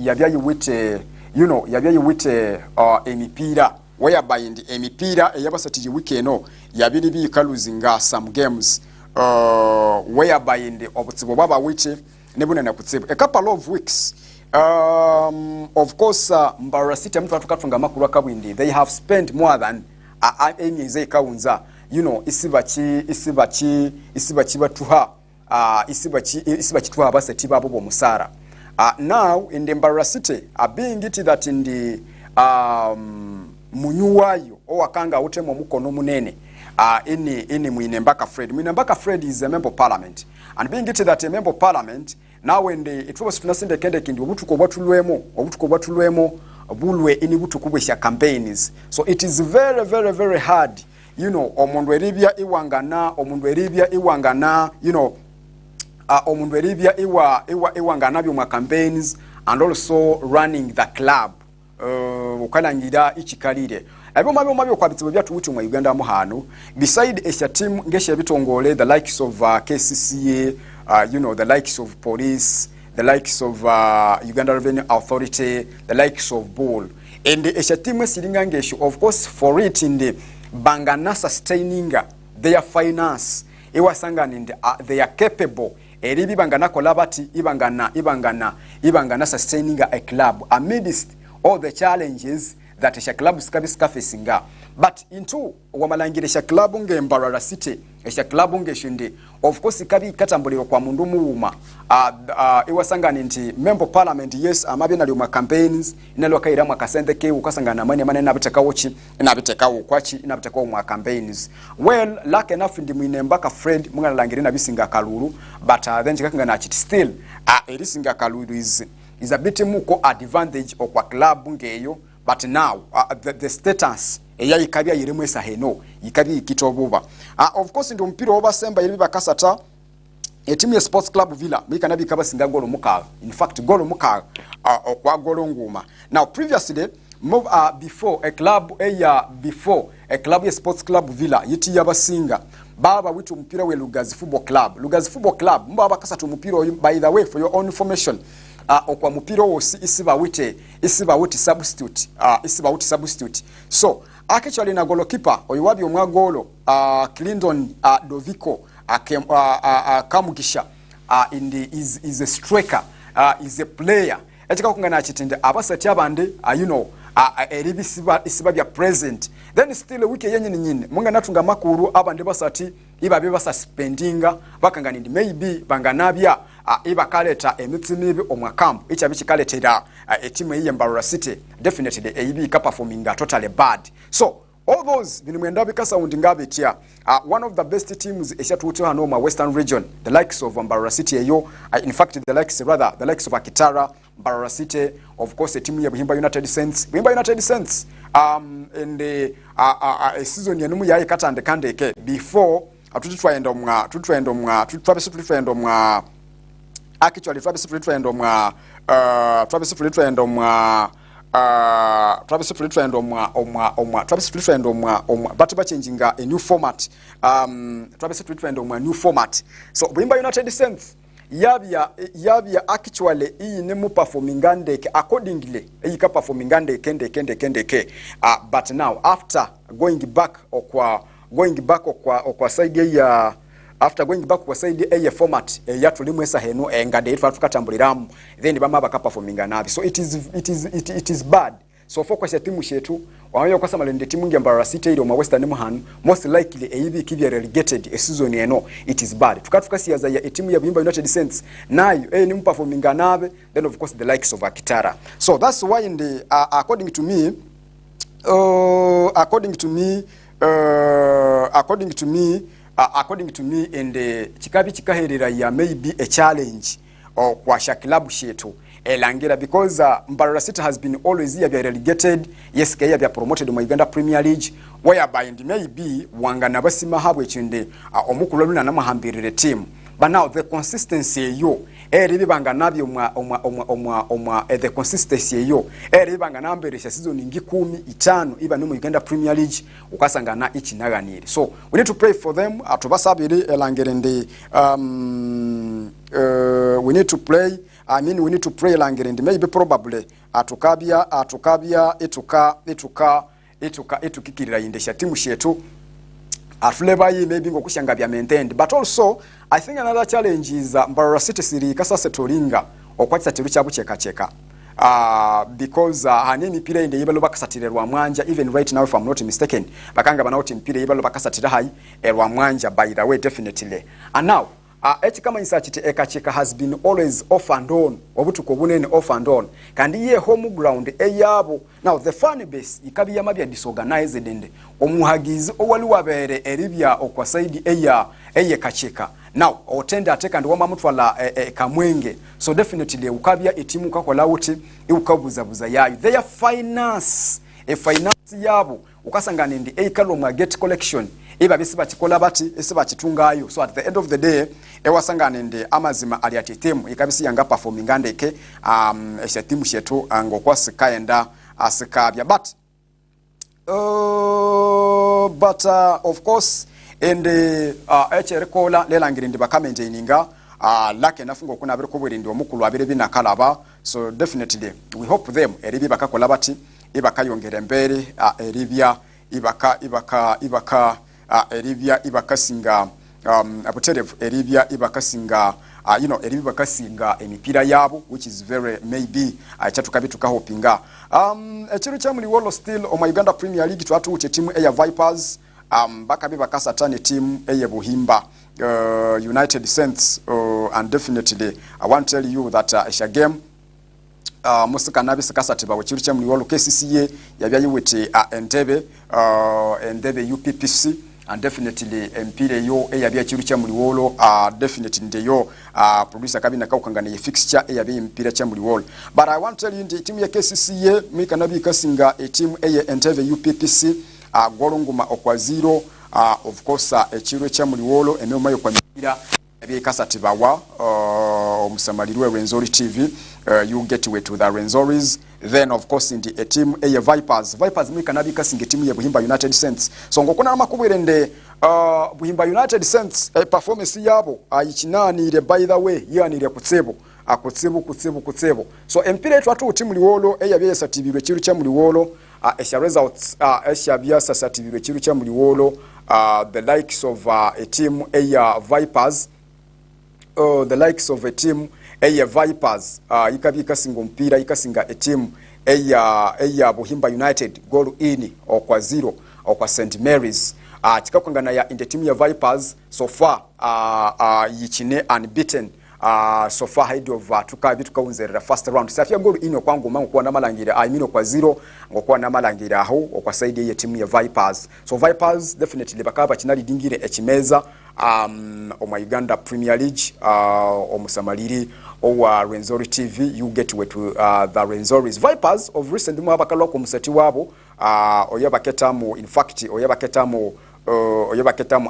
you know yabya yiwite emipira whereby in the emipira eyabasatije weekend no yabiri bi kaluzinga some games whereby in the obutsibo baba wite nebuna na kutsibo a couple of weeks. Of course Mbarara City mtu atukatunga makuru akabwindi, they have spent more than emyezi ekawunza, you know, isibachi batuha isibachi tuha abasati babo bomusara. Now in the Mbarara City being it that in the munyuwayo owakanga utemo mukono munene ini Mwinembaka Fred is a member of parliament, and being it that a member of parliament now when the it was tunasinde kende kindi obutuko bwatulwemo bulwe ini butukubesha campaigns. So it is very hard, you know, omundu eribya iwangana, you know, omundu eribya iwangana byo campaigns and also running the club ukalangira ichikalire abo mabyo kwabitse byatuwuti mu Uganda mu hano beside esha team ngeshe bitongole the likes of KCCA, you know, the likes of police, the likes of Uganda Revenue Authority, the likes of Bull. And the Eshatimwe Silingangeshu, of course, for it in the Bangana sustaining their finance, Iwasangan in the they are capable. Eribi Bangana Kolabati, Ibangana sustaining a club amidst all the challenges that Esha club is facing. But into Wamalangiresha club unge Mbarara City, Esha club unge shinde, of course ikabi katambuliro kwa mundu muuma. Iwasanga ninti member parliament, yes, amabina liuma campaigns, inaloka iramu akasendeke, ukasanga na mani nabiteka uchi, inabiteka ukwachi, inabiteka umwa campaigns. Well, luck enough in the Mwinembaka Fred, munga langirina bisinga kaluru, but then chikakanga na chiti still, irisinga kaluru is a bit muko advantage of kwa club ungeyo, but now, the status, eya ikabya yiremwe saheno ikabya ikitobuba of course ndo mpira obasemba yiri bakasata team ya Sports Club Villa mikana bikaba singa golo mukaga, in fact golo mukaga okwa golo nguma. Now previously move before a club ya Sports Club Villa yiti yabasinga baba witu mpira we Lugazi Football Club mba bakasata mpira. By the way, for your own information, okwa mpira wosi isiba wite substitute. So actually na goalkeeper oyiwabi omwagolo Clinton Doviko Kamugisha is a striker, is a player etika kungana chitinde abasati abande you know eribi isiba bya present. Then still wiki yenye nyine munga natunga makuru abande basati ibabe basuspendinga bakanga ndi maybe banganabya ibakaleta emitsimibi omwakampu echabichikaletera etimu ye Mbarara City definitely eyibi ka performing totally bad. So all those binimwenda bikasa undingabe tia one of the best teams eshatutu hano ma Western region, the likes of Mbarara City eyo, in fact the likes of Akitara, Mbarara City, of course the team ya Buhimba United Saints in the season yenumu yayi katande kandeke before tutwaenda mwa actually Travis but changing a new format. Travis new format. So Buhimba United Saints yabya actually nemu performing andeke accordingly ka performing andeke but now after going back okwa side ya after going back kwa side a format yatulimwesa heno engade ifa tukatambuliramu then bama baka performing nabi. So it is bad. So focus ya timu shetu wanayo kwa samalende timu ngi Mbarara City ile ma Western muhanu most likely eyibi kibya relegated a season eno it is bad. Tukatuka siyaza ya timu ya Buhimba United Saints nayo ni performing nabe, then of course the likes of Akitara. So that's why in the according to me in the chikabi chikaherera ya maybe a challenge kwa shakilabu shetu elangira because Mbarara City has been always here be relegated yes kaya be promoted mu Uganda Premier League whereby and maybe wangana basima habwe chinde omukulu luna namuhambirire team but now the consistency yo eribi banga nabyo the consistency yo eribi banga namberesha season ngi 15 iba no mu Uganda Premier League ukasanga na ichinaganire so we need to pray for them atubasabire elangerende we need to pray we need to pray langerende maybe probably atukabya etukikirira indesha timu shetu afleva yi maybe ngokushanga bya maintained but also I think another challenge is Mbarara City siri kasase tolinga okwatsa tiru kyabu cheka because hanini pira inde yibalo bakasatirerwa mwanja even right now if I'm not mistaken bakanga banauti mpira yibalo bakasatira hai erwa mwanja by the way definitely and now eti kama insachite ekacheka has been always off and on obutuko bunene off and on kandi ye home ground eyabo now the fan base ikabi yamabya disorganized ende omuhagizi owali wabere eribya okwa side eye kacheka now otenda ateka ndi wama mutwala kamwenge so definitely ukabya etimu kakola uti ukabuzabuza yayo their finance yabo ukasangana ndi ekalo mu get collection iba bisiba chikola bati esiba chitungayo so at the end of the day ewasangana ndi amazima ali ati team ikabisi yanga performing andeke esha timu shetu ngokwa sikaenda asikabya but of course and echerekola lelangire ndi bakamendeininga lake nafungo kuna bere kubwiri ndi omukulu abire binakalaba so definitely we hope them eribi bakakola bati ibakayongera mbere eribya ibaka eribya ibakasinga apoterev eribya ibakasinga eribya bakasinga emipira yabo which is very maybe chatukabituka hopinga ekiru kyamuli wolo still o Uganda Premier League twatu uche team eya Vipers bakabi bakasatane team eye Buhimba United Saints and definitely I want to tell you that a game musika nabisi kasatiba wekiru kyamuli wolo KCCA yabyayiwete Entebbe UPPC and definitely empire yo eyabya kiru kyamuli wolo definitely ndeyo producer kabina kaukangana ye fixture eyabya empire kyamuli wolo but I want to tell you the team ya KCCA mika nabi kasinga a team eye Entebbe UPPC golonguma okwa 0 of course ekiru kyamuli wolo enoma yo kwa mipira ebye kasatiba wa omusamalirwe Renzori TV you get way to the Renzoris then of course in the team eye Vipers mika nabi kasinga team ya Buhimba United Saints so ngokuna makubwirende Buhimba United Saints performance yabo ayikinanire by the way yanire kutsebo kutsebo so empire twatu team liwolo eyabye satibirwe kiru kya muliwolo esha results esha bya satibirwe kiru kya muliwolo the likes of a team Vipers the likes of a team Vipers ikabika singo mpira ikasinga a team Buhimba United goal in okwa 0 okwa St Mary's chikakungana ya in the team ya Vipers so far yichine unbeaten so far ahead of tukaunzerera first round safia goal in kwangu mangu kwa namalangira kwa 0 ngokuwa namalangira aho okwa side ya team ya Vipers so Vipers definitely bakaba kinali dingire ekimeza o Uganda Premier League omusamaliri owa Renzori TV you get way to the Renzoris Vipers of recent mwabakalo ko musati wabo oyabaketamu in fact oyabaketamu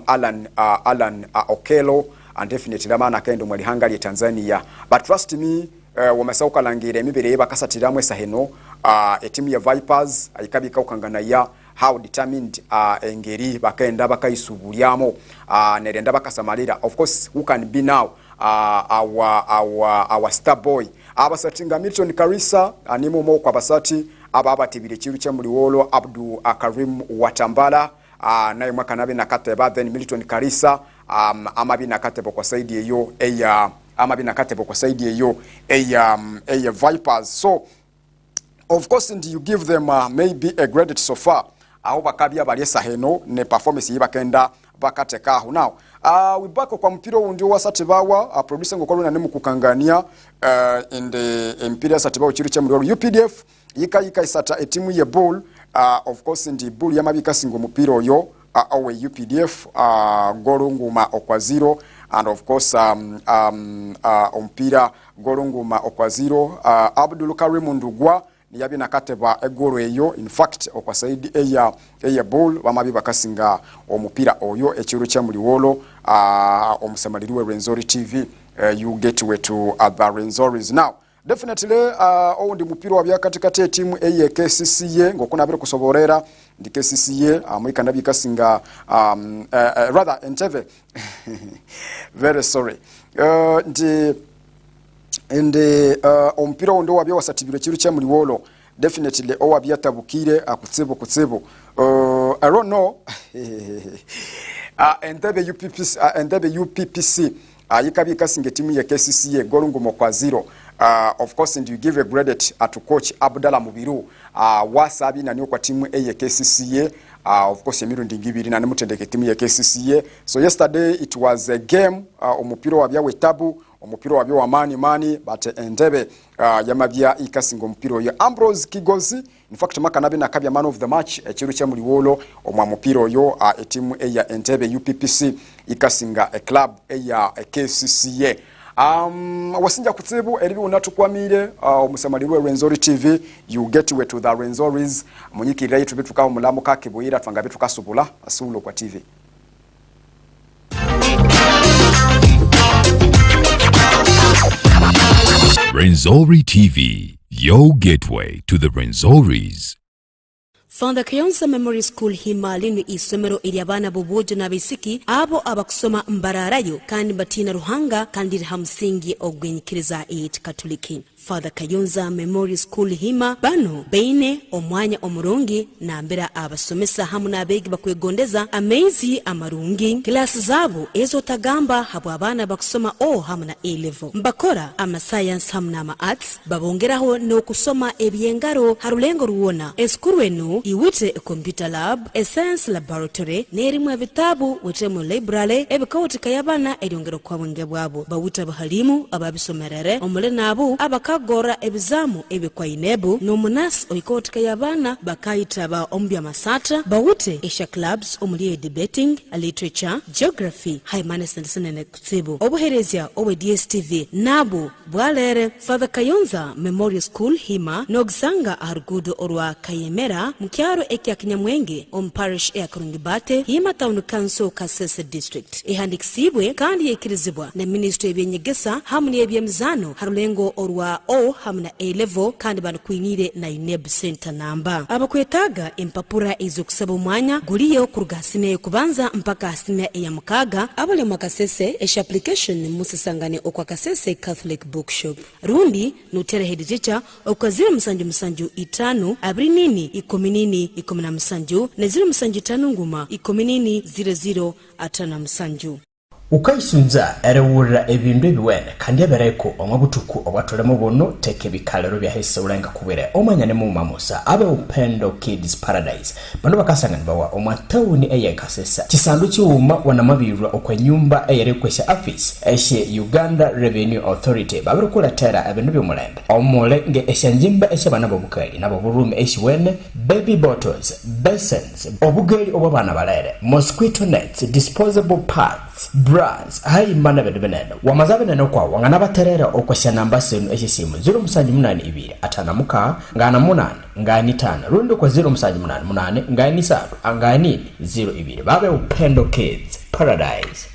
Alan Okelo and definitely amana kendo mwali hangali Tanzania but trust me wamasauka langire emibere bakasatiramwe saheno team ya Vipers ayikabika ukangana ya how determined engeri bakaenda bakaisubulyamo nerenda bakasamalira of course who can be now our star boy abasatinga Milton Karisa animo mo kwa basati abatibire kiru kya muliwolo Abdu Karim Watambala naye mwaka nabe nakateba then Milton Karisa amabi nakatebo kwa side eyo Vipers so of course and you give them maybe a credit so far aho bakabya bali saheno ne performance yibakenda bakatekaho now we back kwa mpiro undi wasatibawa producer ngokoluna nemu kukangania in the imperial satibawa kiru kya muliro UPDF yika isata etimu ye bull of course ndi bull yamabika singo mupiro yo awe UPDF golunguma okwa 0 and of course ompira golunguma okwaziro Abdul Karim Ndugwa niyabi nakateba egoro eyo in fact okwa side eya ball bamabi bakasinga omupira oyo ekiro kya muliwolo omusamaliriwe Renzori TV you get way to other Renzoris now definitely oundi mupira wa byakatikate timu eye KCCA ngokuna bire kusoborera ndi KCCA amwika nabi kasinga rather Entebbe very sorry ndi ompira ondo wabya wasatibiro kiru kya muliwolo definitely owabya tabukire kutsebo I don't know Entebbe UPPC yikabi kasinga timu ya KCCA golungumo kwa 0 of course and you give a credit to coach Abdallah Mubiru wasabi na niyo kwa timu ya KCCA of course emirundi ngibiri na nemutendeke timu ya KCCA so yesterday it was a game omupira wabya wetabu omupira wabya wa mani but Entebbe yamabya ikasinga omupira yo Ambrose Kigozi in fact makanabe nakabya man of the match ekiro kya muliwolo omwa mupira yo etimu ya Entebbe UPPC ikasinga a club ya KCCA wasinja kutsibu eribi unatukwamire omusamaliriwe Renzori TV you get way to the Renzoris munyikirira yitu bituka omulamu kakibuyira twanga bituka subula asulo kwa TV Renzori TV, your gateway to the Renzoris. Father Ky'Ebyamasatha Memory School Himali ni isomero eryabana bobojo n'abisiki abo abakusoma mbararayo kandi batina ruhanga kandi hamsingi ogwenyikiriza Katoliki. Father Ky'Ebyamasatha Memory School Hima bano beine omwanya omurungi nambera abasomesa hamu n'abegi bakwegondeza amezi amarungi klasi zabo ezo tagamba habo abana bakusoma hamu na A-level mbakora science hamu na arts babongeraho no kusoma ebyengaro harulengo ruwona eskuru enu iwite computer lab science laboratory nerimwe vitabu wetemu library ebikawutika yabana eryongero kwa bwenge bwabo bawuta bahalimu ababisomerere omule nabo kagora ebizamu ebikwa inebu nomunas oikotika yabana bakayitaba Ekisathiro bawute Asia clubs omuli debating literature geography humanity and kutsibu obuherezya owe DSTV nabo bwalere Father Ky'Ebyamasatha Memorial School Hima nogsanga arugudo orwa Kayemera mukyaro ekyakinyamwenge parish ya Kurungibate Hima town council Kasese district ehandikisibwe kandi yekirizibwa na ministry ebyenyegesa hamwe ebyemizano harulengo orwa hamna A-level kandi banukwinire na INEB center namba abakwetaga empapura izo kusaba umwanya guliyo kurugasine kubanza mpaka asime ya mukaga abale makasese esha application musasangane okwa Kasese Catholic Bookshop rundi nutere head teacher okwazira musanju itanu abrinini ikominini ikomina musanju na zira musanju tanu nguma ikominini 00 atana musanju ukaisunza erewura ebindu ebiwene kandi abereko omwabutuku obwatolemo bono teke bikalero bya hese ulenga kubere omanyane mu mamusa abe upendo kids paradise bano bakasangana bawa omwatawuni eye Kasese kisandu cyuma wanamabirwa okwa nyumba eyerekwesha office eshe Uganda Revenue Authority babirukula tera ebindu byomulembe omule nge eshanjimba eshe bana bobukali nabo burume eshe wene baby bottles basins obugeli obabana balere mosquito nets disposable pads bras hai mana bedenene wamazabenene kwa wangana baterera okwasha namba senu esisimu 0782 atana muka ngana 8 ngani 5 rundo kwa 0788 ngani 3 ngani 02 babe upendo kids paradise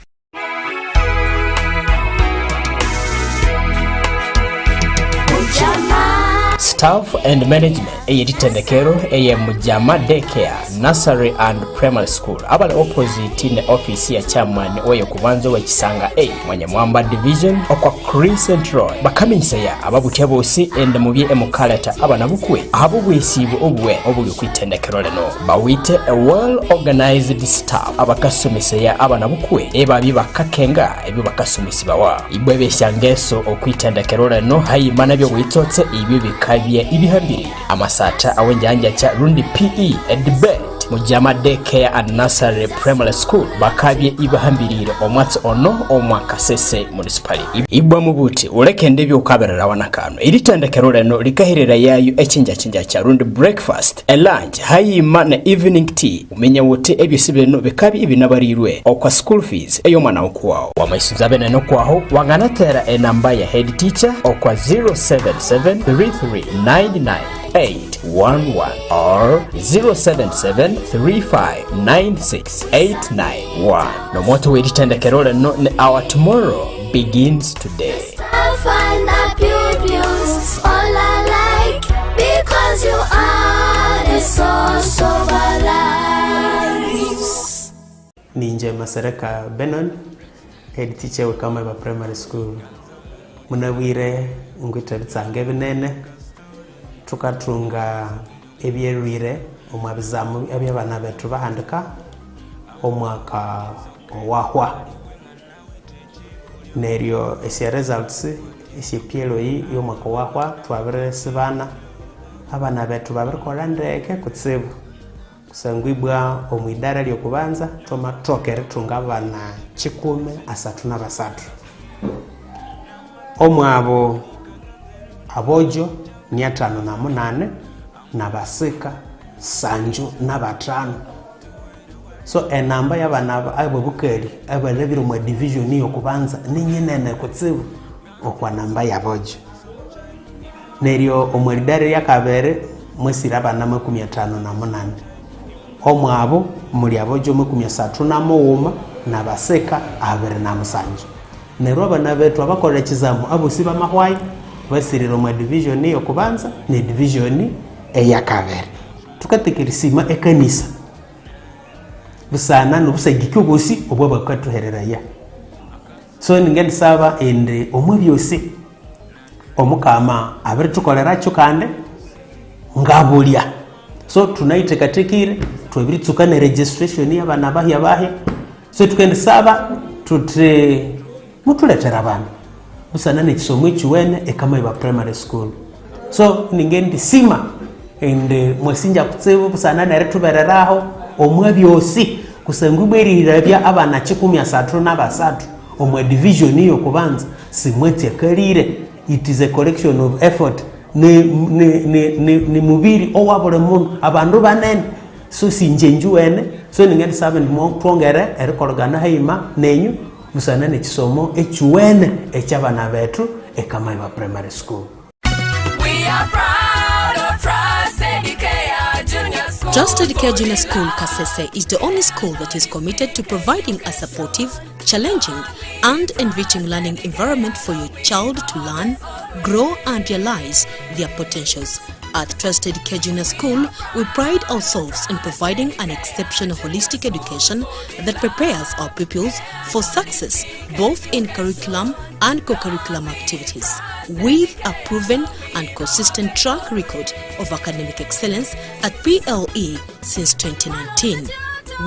Staff and management eyitendekero eye Mujama daycare nursery and primary school abale opposite ne office ya chairman oye kubanzo wa Kisanga A Mwanyamwamba division okwa Crescent Road bakaminyisa ya ababutya bosi ende mubye emukalata abana bukwe abubwesibu obwe obuli kwitendekero leno bawite a well organized staff abakasomesa ya abana bukwe ebabi bakakenga ebi bakasomesa bawa ibwebe shangeso okwitendekero leno hayimana byo witotse ibi bikabye ibihambiri amasata awenjanja cha rundi PE debate University mujama daycare and nursery primary school bakabye ibahambirire omwatsi ono omwaka sese municipality ibwa mubuti ulekende byukaberera wanakano ilitendekero leno likahirira yayo echinja cha rundi breakfast a lunch hayima na evening tea umenya wote ebyosibeno bekabi ibinabarirwe okwa school fees eyo mwana okuwao wamaisuza beneno kwaho wanganatera enamba ya head teacher okwa 07733998811 or 07735968991 no moto welitendekero leno ne our tomorrow begins today. I find that pupils all I like because you are the source of our lives. Ninja Masereka Benon, head teacher with Ky'Ebyamasatha Primary School. Munawire ngwita bitsange binene tukatunga ebyerwire omwabizamu ebyabana betu bahandika omwaka wahwa neryo esi results esi pielo yi yomwaka wahwa twabire sibana abana betu babirikola ndeke kutsibu kusangwibwa omwidara lyokubanza tomatokere tunga abana 13 omwabo abojo 508 na basika sanju na batano so enamba y'abana abo bukeli abalebiro mu division yokubanza ninyenene kutsibu okwa namba yabojo neryo omwidara yakabere mwesira abana 58 omwabo muri abojo 31 na basika 27 neryo abana betu abakola kizamu abo siba mahwayi basiriro mu division yokubanza ne division eyakabere tukatekerisima ekanisa busana nobusagiki obosi obwo bakatuhereraya so ningende saba ende omubyosi omukama abere tukolera cyo kande ngabulya so tunaitekatekire twebiri tukane registration y'abana bahi so tukende saba tutre mutuletera abana busana nekisomo ekiwene Ky'Ebyamasatha Primary School so ningende sima ende mwesinja kutsibu busana nere tubereraho omwabyosi kusangubirira bya abana 13 omwe division yokubanza simwete kalire. It is a collection of effort ni mubiri owabole muntu abandu banene so sinjenju wene so ningende sabe ndimo twongere erikologana hayima nenyu musana nekisomo ekiwene ekyabana betu Ky'Ebyamasatha Primary School. We are proud of Trusted Care Junior School. Trusted Care Junior School Kasese is the only school that is committed to providing a supportive, challenging and enriching learning environment for your child to learn, grow and realize their potentials. At Trusted Care Junior School, we pride ourselves in providing an exceptional holistic education that prepares our pupils for success both in curriculum and co-curriculum activities. With a proven and consistent track record of academic excellence at PLE since 2019.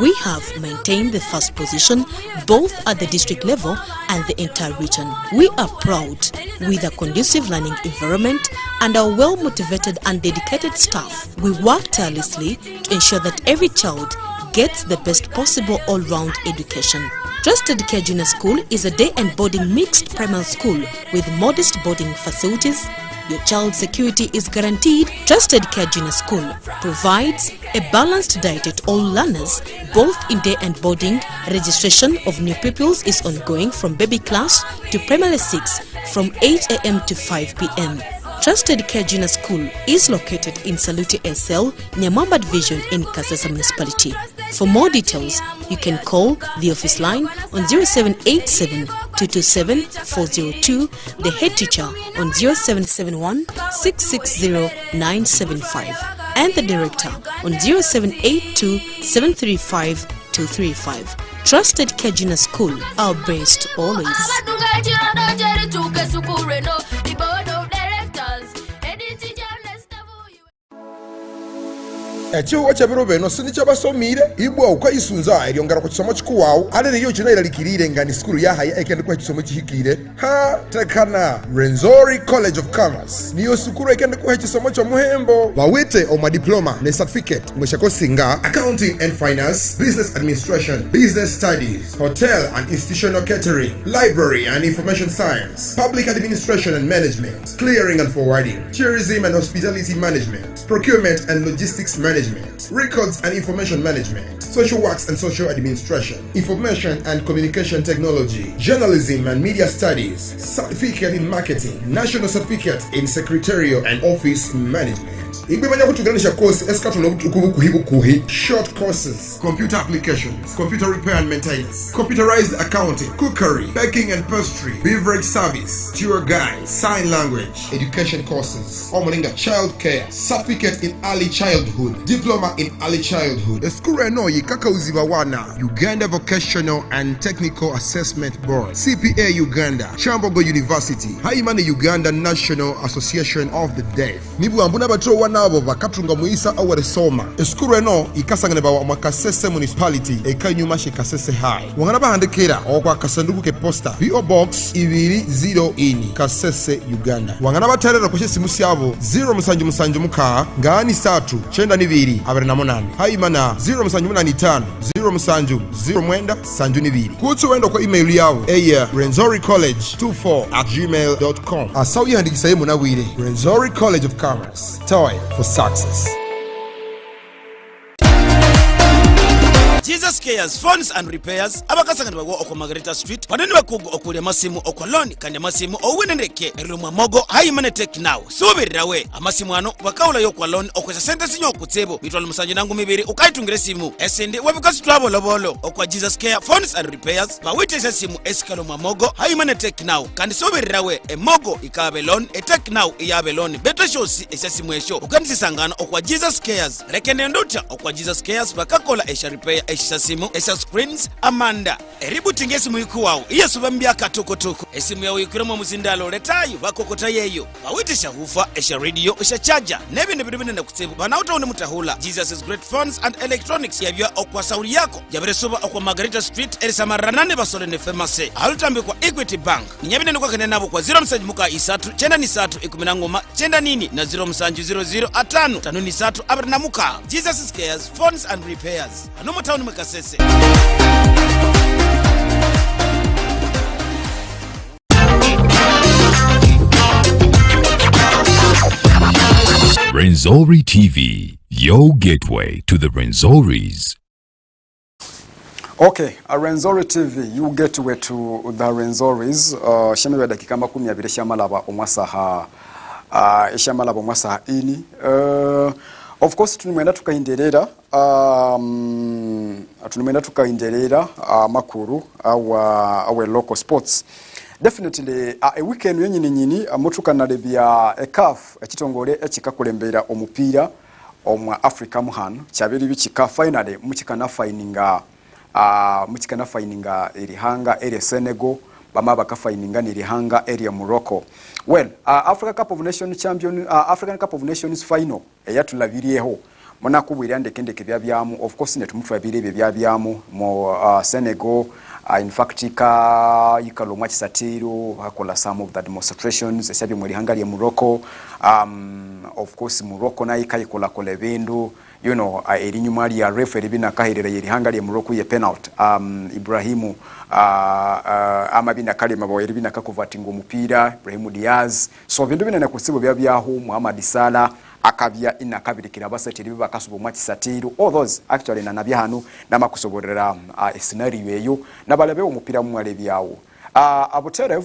We have maintained the first position both at the district level and the entire region. We are proud with a conducive learning environment and our well-motivated and dedicated staff. We work tirelessly to ensure that every child gets the best possible all-round education. Trusted Care Junior School is a day and boarding mixed primary school with modest boarding facilities. Your child's security is guaranteed. Trusted Care Junior School provides a balanced diet at all learners, both in day and boarding. Registration of new pupils is ongoing from baby class to primary 6 from 8 a.m. to 5 p.m. Trusted Care Junior School is located in Salute SL, Nyamamba Division in Kasese Municipality. For more details, you can call the office line on 0787 227 402, the head teacher on 0771 660 975, and the director on 0782 735 235. Trusted Care Junior School, our best always. ekihuho kyebiro bino sinikyabasomire ibwa ukayisunza eryongera ku kisomo kikuwawu ate niyo kino iralikirire nga ni skulu yahaya ekende kuha kisomo kihikire ha tekana Rwenzori College of Commerce niyo sukuru ekende kuha kisomo kyomuhembo bawite omadiploma ne certificate mweshakosinga accounting and finance, business administration, business studies, hotel and institutional catering, library and information science, public administration and management, clearing and forwarding, tourism and hospitality management, procurement and logistics management, records and information management, social works and social administration, information and communication technology, journalism and media studies, certificate in marketing, national certificate in secretarial and office management. Igwebanya kutuganisha course eskatolo kuhi short courses, computer applications, computer repair and maintenance, computerized accounting, cookery, baking and pastry, beverage service, tour guide, sign language, education courses, omolinga child care, certificate in early childhood, diploma in early childhood. Eskuru eno yikaka uzibawana Uganda Vocational and Technical Assessment Board, CPA Uganda, Chambogo University, Haimane Uganda National Association of the Deaf. Nibu ambuna batro wanabo bakatunga muisa awere soma. Eskuru eno ikasangane bawa Makasese Municipality ekanyuma Kasese High. Wangana bahandikira okwa kasanduku ke posta PO Box 200 Kasese Uganda. Wangana baterera kushe simu syabo 0 muka ngani 3 92 28. Haimana 0 0 kutsu wendo kwa email yawo renzoricollege24@gmail.com. Asawi handikisa yemu na wile Rwenzori College of Commerce, toy for success. Jesus Cares Phones and Repairs abakasangana bagwa okwa Margarita Street wanene bakugo okulya masimu okoloni kandi masimu owinendeke erumwa mogo Haimane Tech Now subirirawe amasimu ano bakawula yo kwa loan okwesa sente sinyo kutsebo bitwala musanje nangu mibiri ukayitungire simu esende wabikasi twabo lobolo okwa Jesus Care Phones and Repairs bawitesa simu esikalo mwa mogo Haimane Tech Now kandi subirirawe emogo ikabe loan Tech Now iyabe loan beto shosi esasimu esho ukanisisangana okwa Jesus Cares rekende nduta okwa Jesus Cares bakakola esha repair esisimu esa screens amanda eributinga esimu ikuwawo iyesuba mbyaka tokotoko esimu yawe ikuramo muzindalo letayo bakokota yeyo bawitisha hufa esha radio esha charger nebinde bidubine kutsebu banauta une mutahula Jesus is Great Phones and Electronics yabya okwa sauri yako yaberesuba okwa Margarita Street erisamarranane basole ne famase alutambe kwa Equity Bank ninyabine kwa kene nabo kwa 0 muka isatu chenda ni satu ikuminangoma chenda nini na 0 5 tanuni satu abrina muka Jesus is Cares Phones and Repairs anomo town Kasese. Rwenzori TV, your gateway to the Rwenzoris. Okay, Rwenzori TV, you gateway to the Rwenzoris. Shemebe dakika 12 shamalaba omwasaha shamalaba omwasaha ini. Of course tunimwenda tukaindelera makuru our local sports. Definitely a weekend nyini amutukana lebya CAF ekitongole ekikakulembera omupira omwa Africa muhano kyabiri bikika finally mukikana fininga erihanga eri Senegal bama bakafininga nirihanga eri Morocco. Well, African Cup of Nations final eyatulabirieho mona kubwira ndekendeke byabyamu of course netumutu babire byabyamu mo Senegal in fact yikalomwa Ekisathiro hakola some of the demonstrations esabye muri hangari ya Morocco. Of course Morocco na yikayikola kola bindu you know erinyuma ali ya referee bina kahirira yeri hangari ya Morocco ye penalty Ibrahimu amabina kalema bo yeri bina kakuvatinga omupira Ibrahimu Diaz so bindu bina nakusibo byabyaho Muhammad Salah akabya inakabirikira abasetiri bakasubo mwa Ekisathiro all those actually na nabyahanu namakusoborera scenario eyo nabalabe omupira mwale byawo abuterev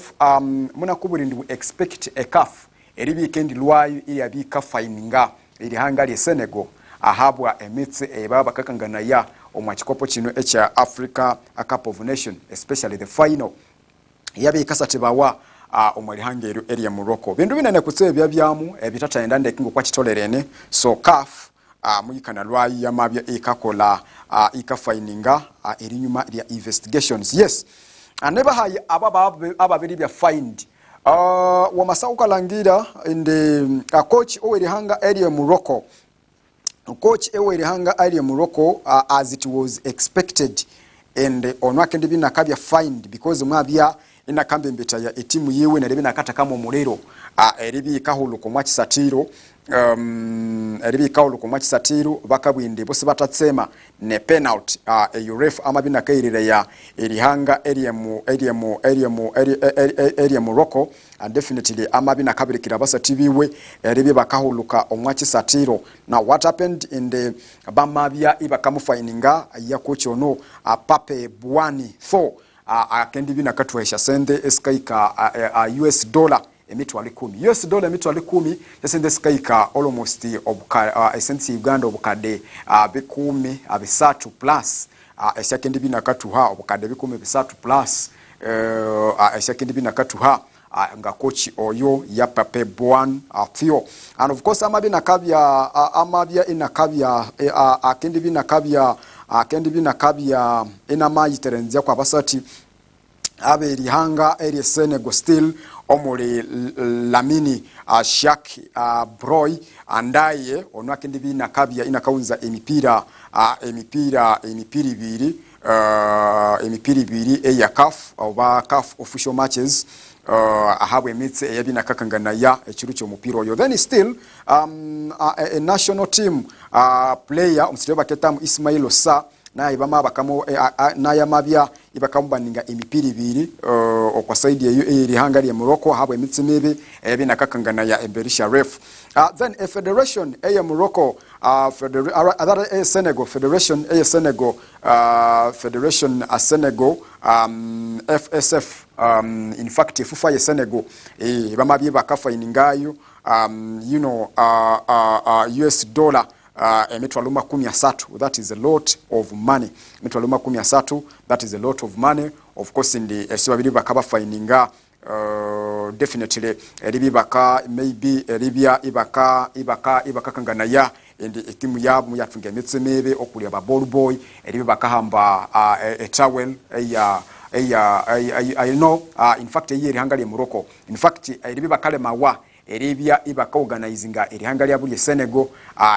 muna kuburi ndi expect a CAF eri weekend lwayo ili abika fininga ili hangari Senegal ahabwa emitse ebaba kakangana ya omwachikopo kino echa Africa Cup of Nations especially the final yabe Ekisathiro omwali hangero area Morocco bindu binene kutse byabyamu ebitataenda ndekingo kwa kitolerene so CAF muyikana lwayi yamabya ekakola ikafininga erinyuma lya investigations yes aneba hayi ababiri bya find wamasauka langira inde coach oweri hanga area Morocco coach ewerihanga ali Morocco as it was expected and onwakende binakabya fined because mwabya inakambe mbeta ya etimu yewe na rebina kata kama omulero eribi kahuluko mwa Kisatiro eribi kahuluko mwa Kisatiro bakabwinde bose batatsema ne penalty ref amabina kairira ya erihanga area Morocco and definitely amabina kabirikira basatibiwe eribi bakahuluka omwa Kisatiro. Now what happened in the bamabya ibakamufininga ya coach ono Pape Bwani Thor akendi bina katwesha sende eskaika US dollar emitwali 10 US dollar emitwali 10 yasende eskaika almost essence Uganda obukade bekumi abisatu plus eshakendi bina katuha obukade bekumi bisatu plus eshakendi bina katuha nga coach oyo ya Pape Bwan Theo and of course amabina kabya inakabya akendi bina kabya inamayiterenzya kwa basati aberihanga eri Senegal still omuli Lamini Shak Broy andaye ono akendi bina kabya inakaunza emipira ibiri eya CAF oba CAF official matches ahabwe emitse eyabina kakangana ya ekiru ky'omupira oyo. Then still a national team player omusire baketamu Ismail Osa na ibama bakamo na yamabya ibakamubaninga emipira ibiri okwa side eyo erihanga lya Morocco ahabwe emitse mibi eyabina kakangana ya Emberisha ref. Then a federation eya Morocco Senegal federation eya Senegal federation Senegal FSF in fact fufa ya Senegal bamabye bakafiningayo US dollar emitwaluma 13 that is a lot of money emitwaluma 13 that is a lot of money of course in the esibabiri bakaba fininga definitely eribi baka maybe eribya ibaka kangana ya and etimu yabu yatunga emitsemebe okuli aba ball boy eribi bakahamba a towel I know in fact yeri hangali Morocco in fact eribi bakale mawa eribya ibaka organizinga erihanga lya buli Senegal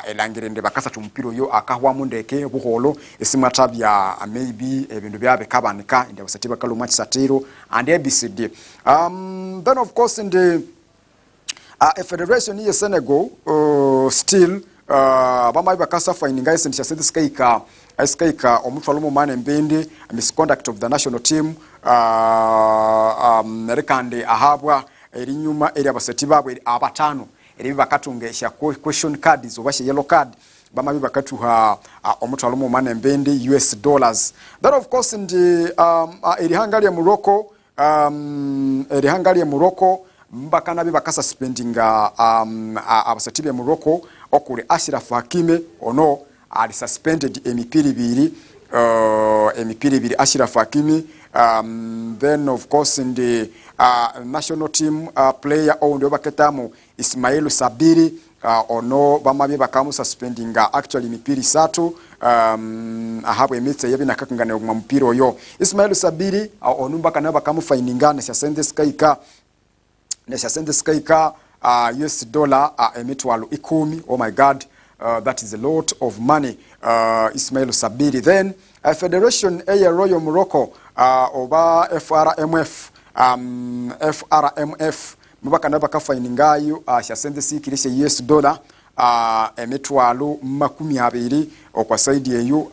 elangirende bakasa tumpiro yo akahwa mundeke buholo esimatabya maybe ebintu byabe kabanika inde basatiba kalo match Kisatiro and ABCD. Then of course in the a federation ya Senegal still bamayi bakasa fininga essential skaika omutwalo mane mbende misconduct of the national team rekande ahabwa erinyuma eri abasati babwe abatano eri bakatungesha question cards obashe yellow card bamabi bakatuha omutwalo mane mbende US dollars. That of course in the erihanga lya Morocco mbakana bibakasa spendinga abasati be Morocco okule Ashraf Hakimi ono ali suspended emipira ibiri Ashraf Hakimi. Then of course in the national team player ondo baketamu Ismail Sabiri ono bamabi bakamu suspendinga actually emipira 3 ahabwe emitse yabina kakangane ogwa mpira oyo Ismail Sabiri onumba kana bakamu fininga na sasende skaika US dollar emitwalo 10. Oh my god, that is a lot of money. Ismail Sabiri. Then a federation a Royal Morocco oba FRMF mubaka nabaka finingayo sasende sikirishe US dollar emitwalo 20 okwa side eyo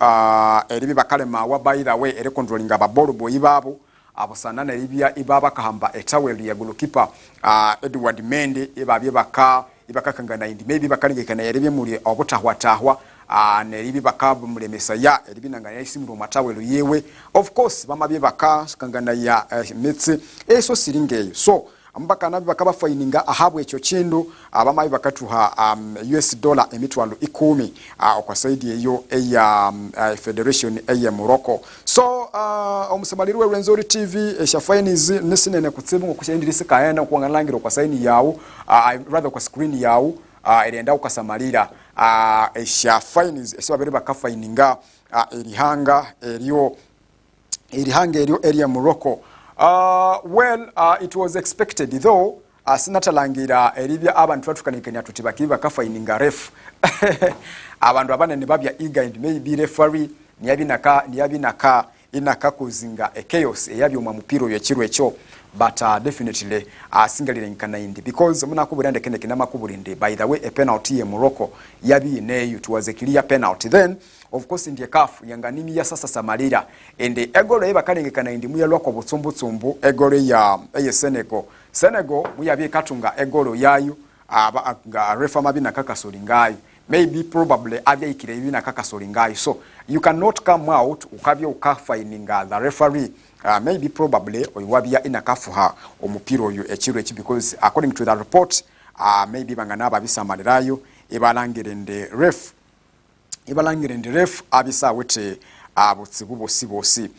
eribi bakale mawa by the way ere controlling ababolo boyi babo abosana na libya ibaba kahamba etawel ya goalkeeper Edward Mende ibabye ibakakangana indi maybe bakalingekana yeribye muri obutahwatahwa neribi bakaba mulemesa ya eribi nangana isimuro matawel yewe of course bamabye bakakangana ya mitsi eso siringeyo so ambaka nabi bakaba fininga ahabwe echo chindu abamayi bakatuha US dollar emitwalo 10 okwa side eyo eya federation eya Morocco. So omusamalirwe Rwenzori TV eshafainiz nesinene kutsibu ngokushendirisi kaenda kuangalangiro kwa saini yawo rather kwa screen yawo erenda ukasamalira eshafainiz esibabere bakafininga erihanga eryo area Morocco. Well, it was expected though Sinatalangira eribya abantu batukanikanya tuti bakiba kafininga ref abantu abanene babya eager and maybe referee niyabinaka inaka kuzinga chaos eyabyo mu mupiro yekiro ekyo but definitely singalire nkana indi because muna kubulande kende kinama kubulinde by the way a penalty ye Morocco yabi neyo it was a clear penalty then of course ndiye kafu yanga nimi ya sasa samalira ende egolo eba kanengekana indi muyalwako butsumbu egolo ya Senegal muyabye katunga egolo yayo aba refa mabina kakasoli ngayo maybe probably abya ikire ibina kakasoli ngayo so you cannot come out ukabye ukafininga the referee maybe probably oywabya inakafuha omupiro oyo ekiro eki because according to the report maybe bangana bisamalirayo ibalangirende ref abisa wete bosi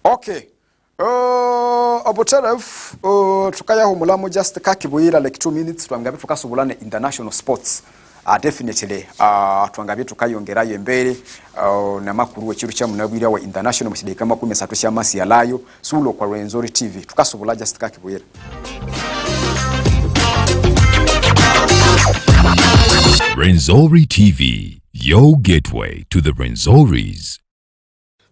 okay oboteref tukayaho mulamu just kakibuyira like 2 minutes twangabe tukasubulane international sports definitely twangabe tukayongerayo embere na makuru ekiru kya munabwira wa international mukideka 13 kya masi yalayo sulo kwa Rwenzori TV tukasubula just kakibuyira Rwenzori TV, your gateway to the Rwenzoris.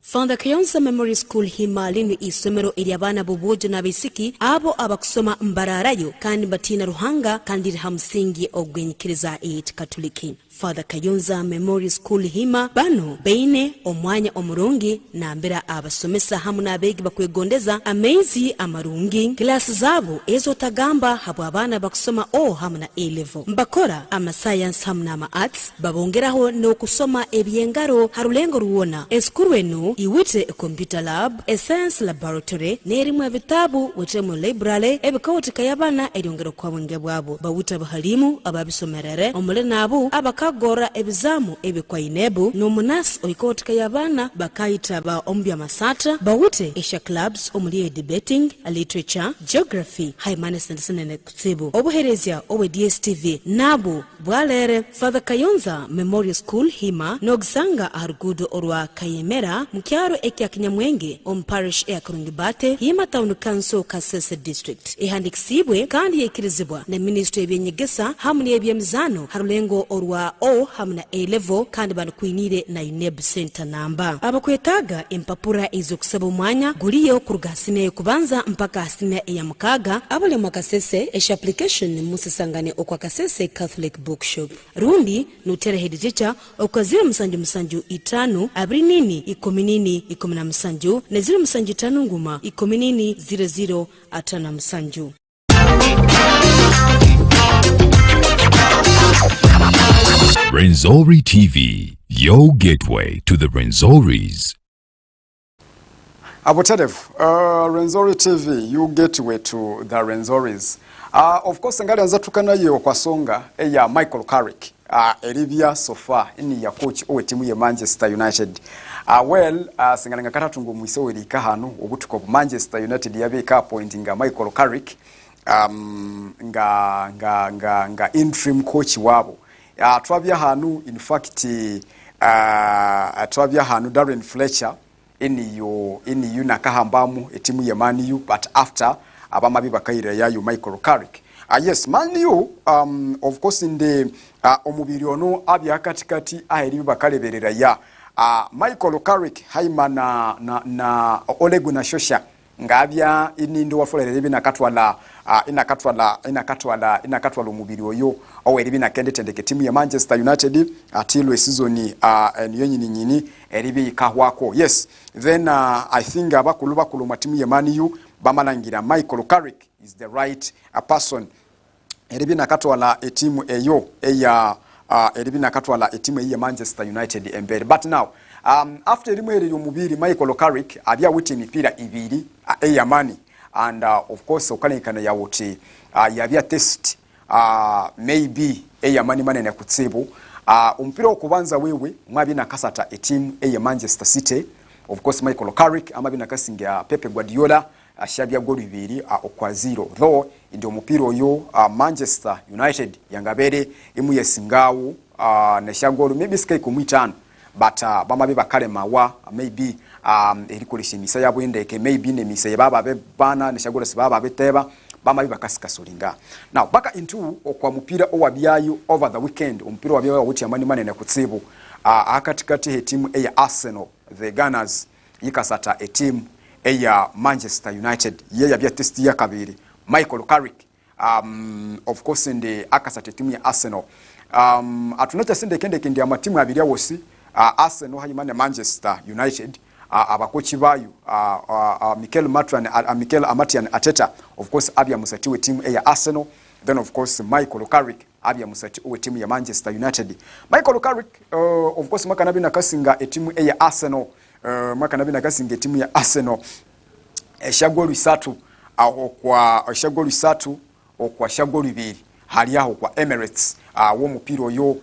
Father Ky'Ebyamasatha Memory School Himali isomero eryabana bobojo n'abisiki abo abakusoma mbararayo kandi batina ruhanga kandi hamsingi ogwenyikiriza Katoliki. Father Ky'Ebyamasatha Memory School Hima bano beine omwanya omurungi nambera abasomesa hamu n'abegi bakwegondeza amezi amarungi klasi zabo ezo tagamba habo abana bakusoma hamu na A-level mbakora science hamu na arts babongeraho no kusoma ebyengaro harulengo ruwona eskuru eno iwite computer lab science laboratory nerimwe vitabu wete mu library ebikawutika yabana eryongero kwa mwenge bwabo bawuta bahalimu ababisomerere omule nabo kagora ebizamu ebikwa inebu n'omunas oikotika yabana bakayita ba Ekisathiro bawute Asia clubs omuli debating literature geography humanity and kutsibu obuherezya obwe DSTV nabo bwalere Father Ky'Ebyamasatha Memorial School Hima nogsanga arugudo orwa Kayemera mukyaro ekyakinyamwenge parish ya Kurungibate Hima town council Kasese district ehandikisibwe kandi yekirizibwa na ministry ebyenyegesa hamwe ebyemizano harulengo orwa hamna A-level kandi banukwinire na UNEB center namba abakwetaga empapura izo kusaba umwanya guliyo kurugasine kubanza mpaka asine ya mukaga abule mwakasese application musisangane okwa Kasese Catholic Bookshop rundi nutere hedijicha okwazira musanju itanu abrinini ikominini ikomina musanju nezira musanju itanu nguma ikominini 00 atana musanju Rwenzori TV, your gateway to the Rwenzoris. Aboterev, Rwenzori TV, you gateway to the Rwenzoris. Of course, ngali anza tukanaye kwa songa ya Michael Carrick. Erivia so far ini ya coach owe timu ya Manchester United. Singalenga katatungu mwisewe lika hanu obutuko Manchester United yabeka pointinga Michael Carrick nga interim coach wabo. Twabya hanu in fact twabya hanu Darren Fletcher ini yu nakahambamu etimu ya Man U but after abamabi bakaire yayo Michael Carrick yes Man U of course in the omubiri ono abya katikati aheri bakaleberera ya Michael Carrick haima na Ole Gunnar Solskjaer ngabya inindo wafolere bina katwala inakatwala omubiri oyo oweri bina kendetendeke timu ya Manchester United atilwe season nyini eribi kahwako yes then I think abakulu matimu ya Man U bamalangira Michael Carrick is the right person eribi nakatwala etimu eyo eya eribi nakatwala etimu ya Manchester United embere but now after erimwe omubiri Michael Carrick abya witi mipira ibiri eya mani and of course okanikana ya wote yabya test maybe eya mani manene kutsibu umpira okubanza wewe mwabina kasata team eya Manchester City of course Michael Carrick amabina kasinga Pep Guardiola ashabya goli ibiri okwa 0 though ndio mupira oyo Manchester United yangabere imu yesingawo na shagolo maybe sky kumwitano but bamabe bakale mawa maybe erikolisha misa yabo endeke maybe ne misa yababa be bana ne shagolo sibaba beteba bamabi bakasikasulinga. Now back into okwa mupira owabyayo over the weekend, omupira wabyayo wuti amani manene kutsibu akatikati he team eya Arsenal, the Gunners yikasata a team eya Manchester United ye yabya test ya kabiri. Michael Carrick of course ndi akasata team ya Arsenal. Atunacha sinde kende amatimu abiri awosi Arsenal hanyuma ne Manchester United. Abakochi bayo Mikel Arteta of course abya musati we team ya Arsenal, then of course Michael Carrick abya musati we team ya Manchester United. Michael Carrick of course makanabi nakasinga e team ya Arsenal, makanabi nakasinga team ya Arsenal eshagolu 3 okwa eshagolu 3 okwa shagolu 2 hali aho kwa Emirates wo mupiro yo